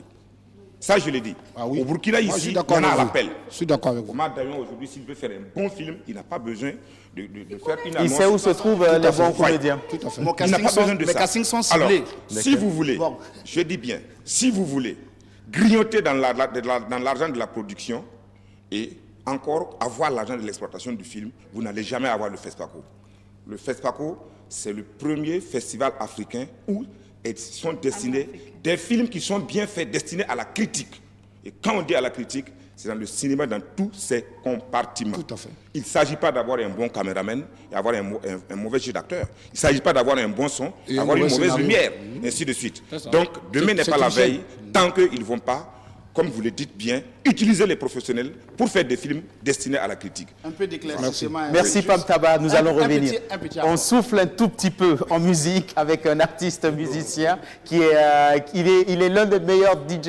Ça, je l'ai dit.
Ah oui.
Au Burkina,
moi,
ici, il y en a à l'appel.
Je suis d'accord avec vous.
Omar Dayan, aujourd'hui, s'il veut faire un bon film, il n'a pas besoin de faire une annonce.
Il sait où se trouvent les bons comédiens.
Tout à fait.
Il n'a pas besoin de ça.
Mes castings sont ciblés.
Alors, si vous voulez, je dis bien, si vous voulez grignoter dans l'argent de la production et encore avoir l'argent de l'exploitation du film, vous n'allez jamais avoir le FESPACO. Le FESPACO, c'est le premier festival africain où sont destinés des films qui sont bien faits, destinés à la critique. Et quand on dit à la critique, c'est dans le cinéma dans tous ses compartiments.
Tout à fait.
Il ne s'agit pas d'avoir un bon caméraman et avoir un mauvais jeu d'acteur. Il ne s'agit pas d'avoir un bon son et avoir une mauvaise lumière, ainsi de suite. Donc, demain n'est pas la veille tant qu'ils ne vont pas, comme vous le dites bien, utiliser les professionnels pour faire des films destinés à la critique.
Un peu d'éclaircissement.
Merci Pam Taba, nous allons revenir.
Un petit
on souffle un tout petit peu en musique avec un artiste musicien qui est, il est l'un des meilleurs DJ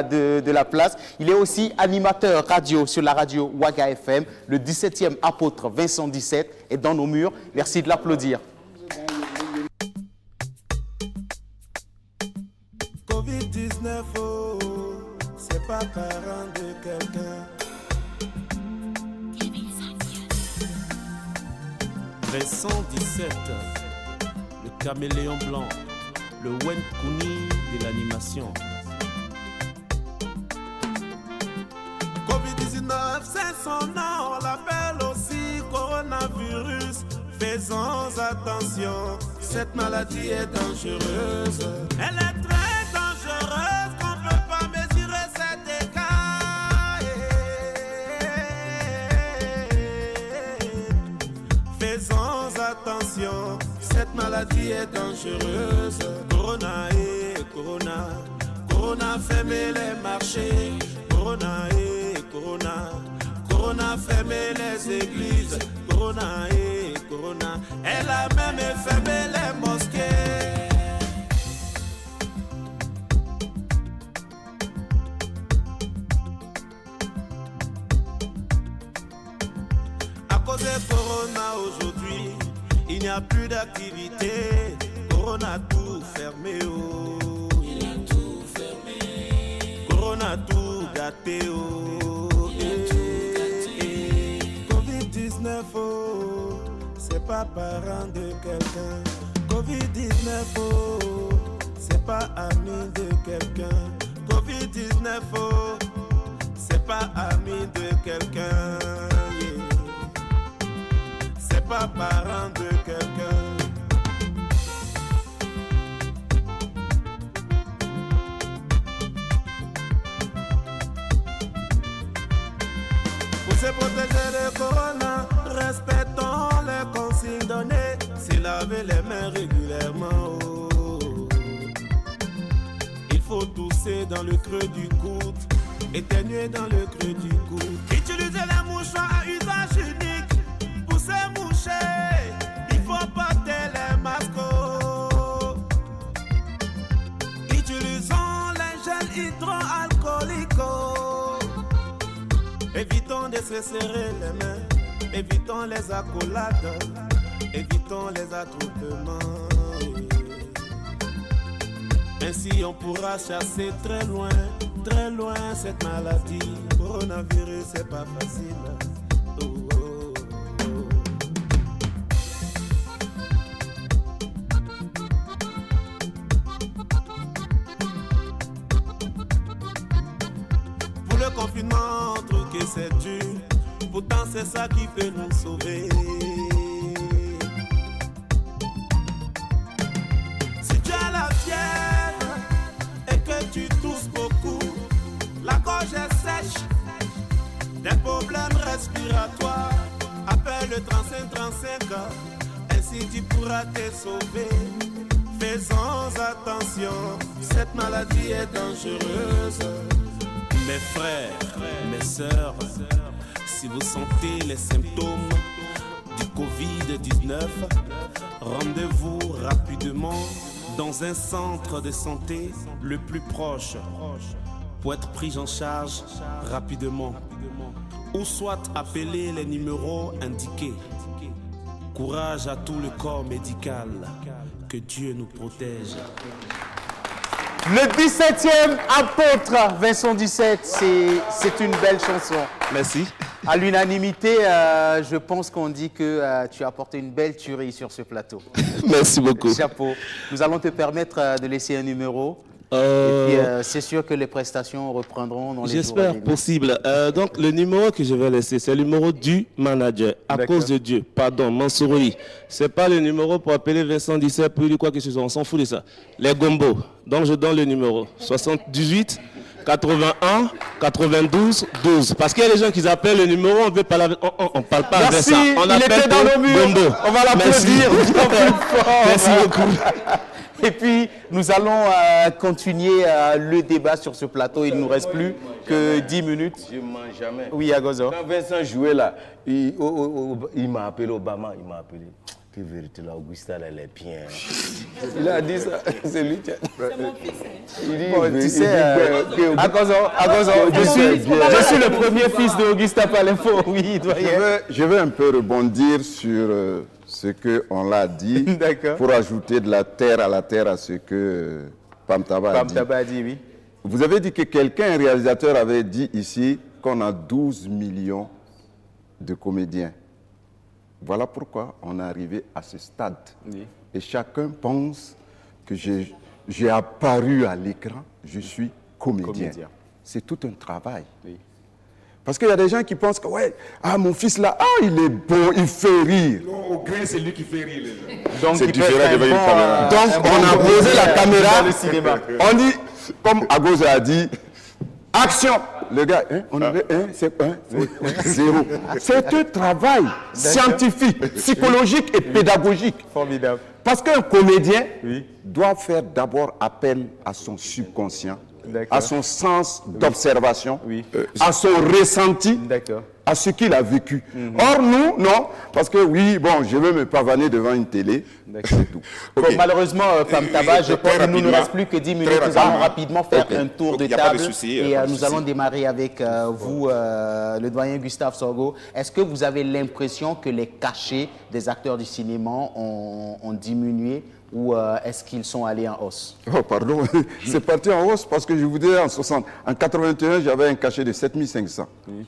de la place. Il est aussi animateur radio sur la radio Waga FM. Le 17e apôtre Vincent 17 est dans nos murs. Merci de l'applaudir.
Covid-19, oh, c'est pas parent de quelqu'un. Vincent 17, le caméléon blanc, le Wen Kuni de l'animation. Covid-19, c'est son nom, on l'appelle aussi coronavirus. Faisons attention, cette maladie est dangereuse. Elle est très dangereuse, qu'on ne peut pas mesurer ses dégâts. Faisons attention, cette maladie est dangereuse. Corona et corona, corona fermez les marchés. Corona et corona, corona fermez les églises. Corona et corona, elle a même fermé les mosquées. À cause de corona aujourd'hui, il n'y a plus d'activité. Corona tout fermé, oh. Il a tout fermé. Corona tout gâté, oh. Covid-19, oh, c'est pas parent de quelqu'un. Covid-19, oh, c'est pas ami de quelqu'un. Covid-19, oh, c'est pas ami de quelqu'un. Yeah. C'est pas parent de quelqu'un. Pour se protéger de corona, respectons les consignes données. Se laver les mains régulièrement. Oh. Il faut tousser dans le creux du coude, éternuer dans le creux du coude. Utiliser les mouchoirs à usage unique pour se moucher. Il faut porter les masques. Oh. Utilisons les gels hydroalcooliques. Oh. Évitons de se serrer les mains, évitons les accolades, évitons les attroupements. Ainsi on pourra chasser très loin cette maladie. Coronavirus, c'est pas facile. Oh, oh, oh. Pour le confinement, truquer c'est dur. Pourtant c'est ça qui peut nous sauver. Si tu as la fièvre et que tu tousses beaucoup, la gorge est sèche, des problèmes respiratoires, appelle le 3535, ainsi tu pourras te sauver. Faisons attention, cette maladie est dangereuse. Mes frères, mes sœurs, si vous sentez les symptômes du Covid-19, rendez-vous rapidement dans un centre de santé le plus proche pour être pris en charge rapidement, ou soit appeler les numéros indiqués. Courage à tout le corps médical, que Dieu nous protège.
Le 17e apôtre, Vincent 17, c'est une belle chanson.
Merci.
À l'unanimité, je pense qu'on dit que tu as apporté une belle tuerie sur ce plateau.
Merci beaucoup.
Chapeau. Nous allons te permettre de laisser un numéro. Et puis, c'est sûr que les prestations reprendront dans les jours à venir.
J'espère possible. Donc, le numéro que je vais laisser, c'est le numéro du manager. À cause de Dieu. Pardon, Mansouri. Ce n'est pas le numéro pour appeler Vincent 17 pour lui quoi que ce soit. On s'en fout de ça. Les gombos. Donc, je donne le numéro. 78 81 92 12. Parce qu'il y a des gens qui appellent le numéro, on ne parle pas avec ça. On
il était dans nos murs.
Bombo.
On va l'applaudir.
Merci beaucoup.
Et puis, nous allons continuer le débat sur ce plateau. Il ne nous reste plus que 10 minutes.
Je ne mange jamais.
Oui, Agozo.
Quand Vincent jouait là, il m'a appelé Obama, il m'a appelé. Que vérité, là, Augusta, elle est bien. Il a dit ça, c'est lui.
C'est mon fils.
Il dit,
bon, tu sais, Agozo, je suis le premier fils d'Augusta Palenfo. Oui,
je veux un peu rebondir sur ce qu'on l'a dit pour ajouter de la terre à ce que Pam Taba a dit.
Oui.
Vous avez dit que quelqu'un, un réalisateur, avait dit ici qu'on a 12 millions de comédiens. Voilà pourquoi on est arrivé à ce stade. Oui. Et chacun pense que j'ai apparu à l'écran, je suis comédien. C'est tout un travail. Oui. Parce qu'il y a des gens qui pensent que, ouais, mon fils là, il est bon, il fait rire.
Non, au grain, c'est lui qui fait rire les gens.
Donc, c'est différent devant une caméra. Donc, on a posé la caméra, le cinéma. On dit, comme Agozo a dit, action. Le gars, on avait 0. C'est un travail scientifique, psychologique et pédagogique.
Formidable.
Parce qu'un comédien doit faire d'abord appel à son subconscient, à son sens d'observation, à son ressenti, à ce qu'il a vécu. Or, nous, non, parce que je veux me pavaner devant une télé, c'est tout.
Bon, malheureusement, Pam Taba, je pense qu'il ne nous reste plus que 10 minutes. Nous allons rapidement faire un tour de table et nous allons démarrer avec vous, le doyen Gustave Sorgho. Est-ce que vous avez l'impression que les cachets des acteurs du cinéma ont diminué ou est-ce qu'ils sont allés en hausse?
Oh, pardon, c'est parti en hausse parce que je vous dis, en 81, j'avais un cachet de 7500. Oui.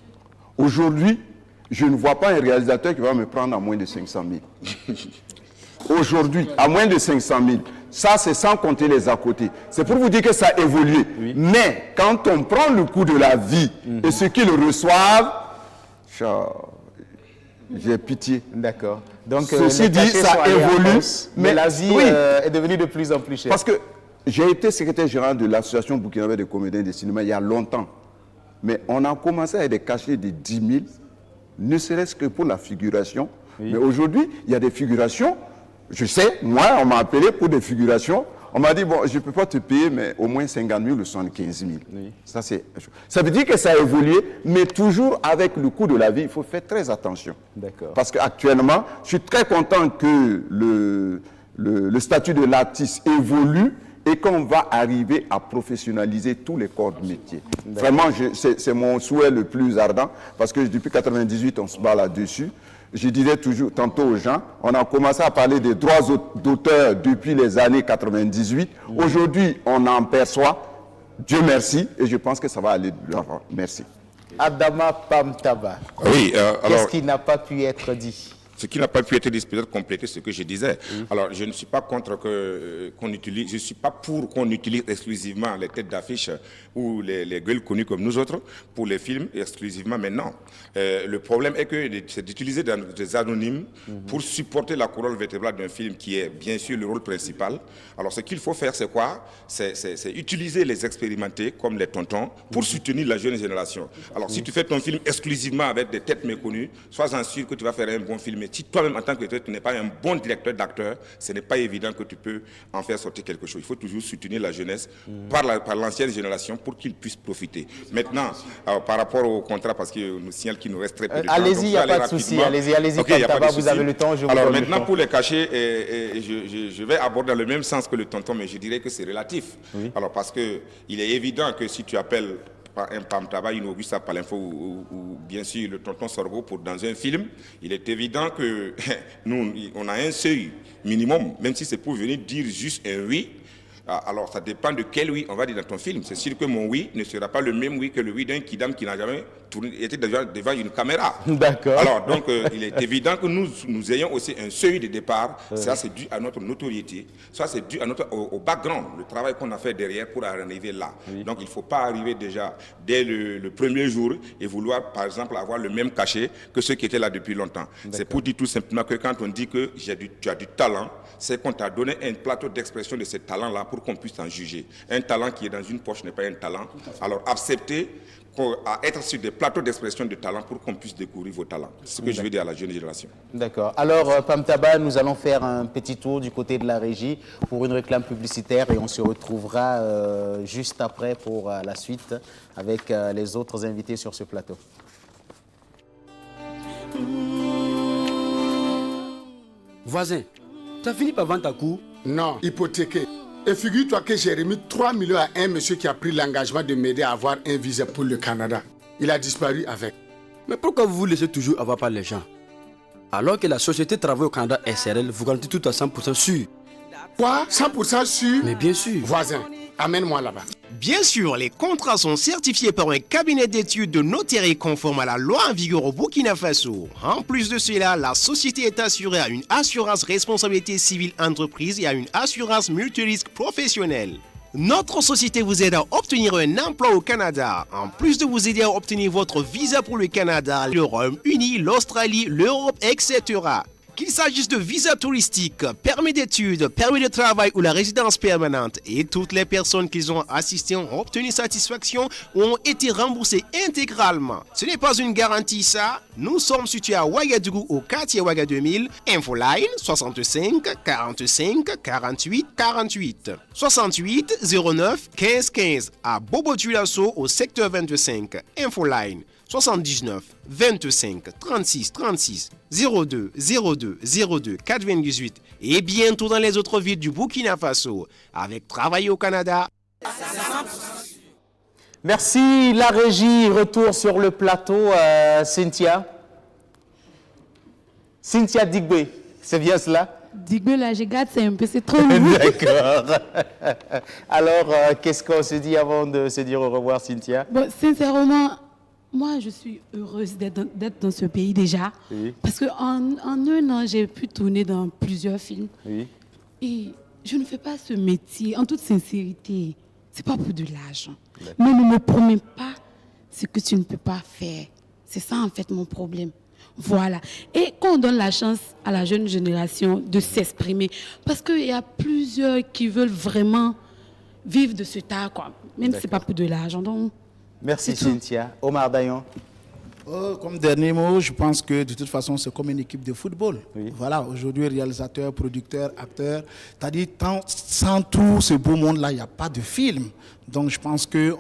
Aujourd'hui, je ne vois pas un réalisateur qui va me prendre à moins de 500 000. Aujourd'hui, à moins de 500 000. Ça, c'est sans compter les à côté. C'est pour vous dire que ça a évolué. Oui. Mais quand on prend le coût de la vie et ce qu'ils reçoivent, j'ai pitié.
D'accord. Donc,
ceci dit, ça évolue.
Mais la vie est devenue de plus en plus chère.
Parce que j'ai été secrétaire général de l'association burkinabé des comédiens de cinéma il y a longtemps. Mais on a commencé avec des cachets de 10 000, ne serait-ce que pour la figuration. Oui. Mais aujourd'hui, il y a des figurations. Je sais, moi, on m'a appelé pour des figurations. On m'a dit, bon, je ne peux pas te payer, mais au moins 50 000 ou 75 000. Oui. Ça veut dire que ça a évolué, mais toujours avec le coût de la vie, il faut faire très attention. D'accord. Parce qu'actuellement, je suis très content que le statut de l'artiste évolue et qu'on va arriver à professionnaliser tous les corps de métier. Vraiment, c'est mon souhait le plus ardent, parce que depuis 1998, on se bat là-dessus. Je disais toujours, tantôt aux gens, on a commencé à parler des droits d'auteur depuis les années 98. Aujourd'hui, on en perçoit, Dieu merci, et je pense que ça va aller de l'avant. Merci.
Adama Pam Taba.
Oui,
qu'est-ce qui n'a pas pu être dit?
Ce qui n'a pas pu être dit, peut-être compléter ce que je disais. Alors, je ne suis pas contre qu'on utilise, je ne suis pas pour qu'on utilise exclusivement les têtes d'affiche ou les gueules connues comme nous autres pour les films exclusivement maintenant. Le problème est que c'est d'utiliser des anonymes pour supporter la couronne vertébrale d'un film qui est bien sûr le rôle principal. Alors, ce qu'il faut faire, c'est quoi? C'est utiliser les expérimentés comme les tontons pour soutenir la jeune génération. Alors, si tu fais ton film exclusivement avec des têtes méconnues, sois-en sûr que tu vas faire un bon film. Si toi-même, en tant que tu n'es pas un bon directeur d'acteur, ce n'est pas évident que tu peux en faire sortir quelque chose. Il faut toujours soutenir la jeunesse par l'ancienne génération pour qu'ils puissent profiter. Maintenant, par rapport au contrat, parce qu'il nous signale qu'il nous reste très peu de temps.
Allez-y, il n'y a pas de souci. Allez-y,
okay,
Pam Taba, vous avez le temps.
Alors maintenant, pour les cachets, je vais aborder dans le même sens que le tonton, mais je dirais que c'est relatif. Oui. Alors parce qu'il est évident que si tu appelles un Pam Taba, une Augusta Palenfo ou bien sûr le tonton Sorgho dans un film, il est évident que nous, on a un seuil minimum, même si c'est pour venir dire juste un oui. Alors ça dépend de quel oui on va dire dans ton film. C'est sûr que mon oui ne sera pas le même oui que le oui d'un kidam qui n'a jamais été devant une caméra.
D'accord.
Alors donc il est évident que nous ayons aussi un seuil de départ. Ça c'est dû à notre notoriété. Ça c'est dû à au background, le travail qu'on a fait derrière pour arriver là. Oui. Donc il ne faut pas arriver déjà dès le premier jour et vouloir par exemple avoir le même cachet que ceux qui étaient là depuis longtemps. C'est pour dire tout simplement que quand on dit que tu as du talent, c'est qu'on t'a donné un plateau d'expression de ce talent-là pour qu'on puisse en juger. Un talent qui est dans une poche n'est pas un talent. Alors acceptez à être sur des plateaux d'expression de talent pour qu'on puisse découvrir vos talents. C'est ce que je veux dire à la jeune génération.
D'accord. Alors, Pam Taba, nous allons faire un petit tour du côté de la régie pour une réclame publicitaire et on se retrouvera juste après pour la suite avec les autres invités sur ce plateau.
Voisin, tu as fini par vendre ta cour?
Non, hypothéqué. Et figure-toi que j'ai remis 3 millions à un monsieur qui a pris l'engagement de m'aider à avoir un visa pour le Canada. Il a disparu avec.
Mais pourquoi vous vous laissez toujours avoir par les gens? Alors que la société Travail au Canada SRL vous garantit tout à 100% sûr.
Quoi? 100% sûr?
Mais bien sûr.
Voisin, amène-moi là-bas.
Bien sûr, les contrats sont certifiés par un cabinet d'études de notaire conforme à la loi en vigueur au Burkina Faso. En plus de cela, la société est assurée à une assurance responsabilité civile entreprise et à une assurance multirisque professionnelle. Notre société vous aide à obtenir un emploi au Canada, en plus de vous aider à obtenir votre visa pour le Canada, le Royaume-Uni, l'Australie, l'Europe, etc. Qu'il s'agisse de visa touristique, permis d'études, permis de travail ou la résidence permanente, et toutes les personnes qui ont assisté ont obtenu satisfaction ou ont été remboursées intégralement. Ce n'est pas une garantie ça. Nous sommes situés à Ouagadougou au quartier Ouaga 2000, Infoline 65 45 48 48, 68 09 15 15 à Bobo-Dioulasso au secteur 25, Infoline 79 25 36 36 02 02 02 98 et bientôt dans les autres villes du Burkina Faso avec Travail au Canada.
Merci la régie. Retour sur le plateau, Cynthia. Cynthia Digbe, c'est bien cela?
Digbe, là, je garde, c'est trop lourd.
D'accord. Alors, qu'est-ce qu'on se dit avant de se dire au revoir, Cynthia?
Bon, sincèrement, moi, je suis heureuse d'être dans ce pays déjà.
Oui.
Parce qu'en un an, j'ai pu tourner dans plusieurs films.
Oui.
Et je ne fais pas ce métier, en toute sincérité. C'est pas pour de l'argent. Mais ne me promets pas ce que tu ne peux pas faire. C'est ça, en fait, mon problème. Voilà. Et quand on donne la chance à la jeune génération de s'exprimer, parce qu'il y a plusieurs qui veulent vraiment vivre de ce art, quoi. Même si ce n'est pas pour de l'argent. Donc,
merci Cynthia. Omar Dayan.
Comme dernier mot, je pense que de toute façon, c'est comme une équipe de football.
Oui.
Voilà, aujourd'hui, réalisateur, producteur, acteur. C'est-à-dire, sans tout ce beau monde-là, il n'y a pas de film. Donc, je pense que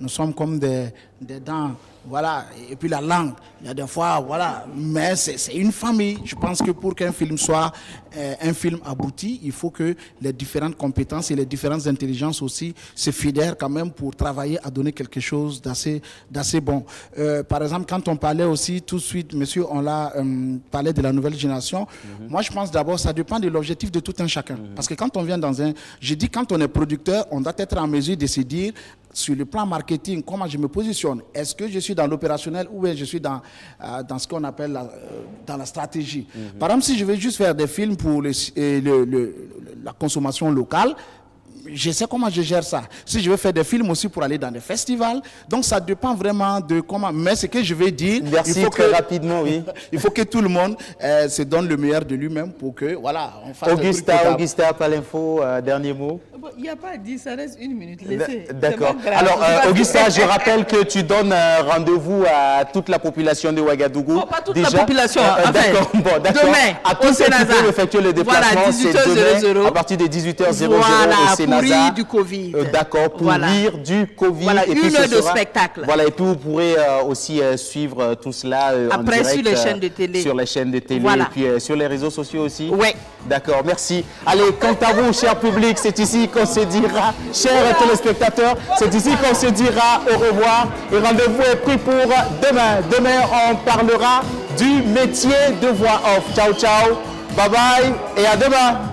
nous sommes comme des dents. Voilà, et puis la langue, il y a des fois, voilà, mais c'est une famille. Je pense que pour qu'un film soit un film abouti, il faut que les différentes compétences et les différentes intelligences aussi se fédèrent quand même pour travailler à donner quelque chose d'assez bon. Par exemple, quand on parlait aussi tout de suite, monsieur, on l'a parlé de la nouvelle génération. Moi, je pense d'abord, ça dépend de l'objectif de tout un chacun. Parce que quand on vient dans je dis quand on est producteur, on doit être en mesure de se dire, sur le plan marketing, comment je me positionne? Est-ce que je suis dans l'opérationnel ou je suis dans ce qu'on appelle dans la stratégie? Par exemple, si je veux juste faire des films pour la consommation locale, je sais comment je gère ça. Si je veux faire des films aussi pour aller dans des festivals, donc ça dépend vraiment de comment. Mais ce que je vais dire,
merci, rapidement, oui.
Il faut que tout le monde se donne le meilleur de lui-même pour que, voilà, on fasse
Augusta, Palinfo, dernier mot.
Il n'y a pas à dire, ça reste une minute.
D'accord. Alors, Augusta, je rappelle que tu donnes rendez-vous à toute la population de Ouagadougou.
Non, pas toute la population.
D'accord. Bon, demain, à tous ceux qui peuvent effectuer le déplacement, c'est demain, à partir de 18h00 au Sénat.
Pour rire du Covid.
D'accord, pour rire du Covid.
Voilà,
et puis
une heure de spectacle.
Voilà, et puis vous pourrez aussi suivre tout cela en direct.
Sur les chaînes de télé.
Sur les chaînes de télé et puis sur les réseaux sociaux aussi.
Oui.
D'accord, merci. Allez, quant à vous, cher public, c'est ici qu'on se dira, chers téléspectateurs, c'est ici qu'on se dira au revoir. Et rendez-vous est pris pour demain. Demain, on parlera du métier de voix off. Ciao, ciao. Bye bye et à demain.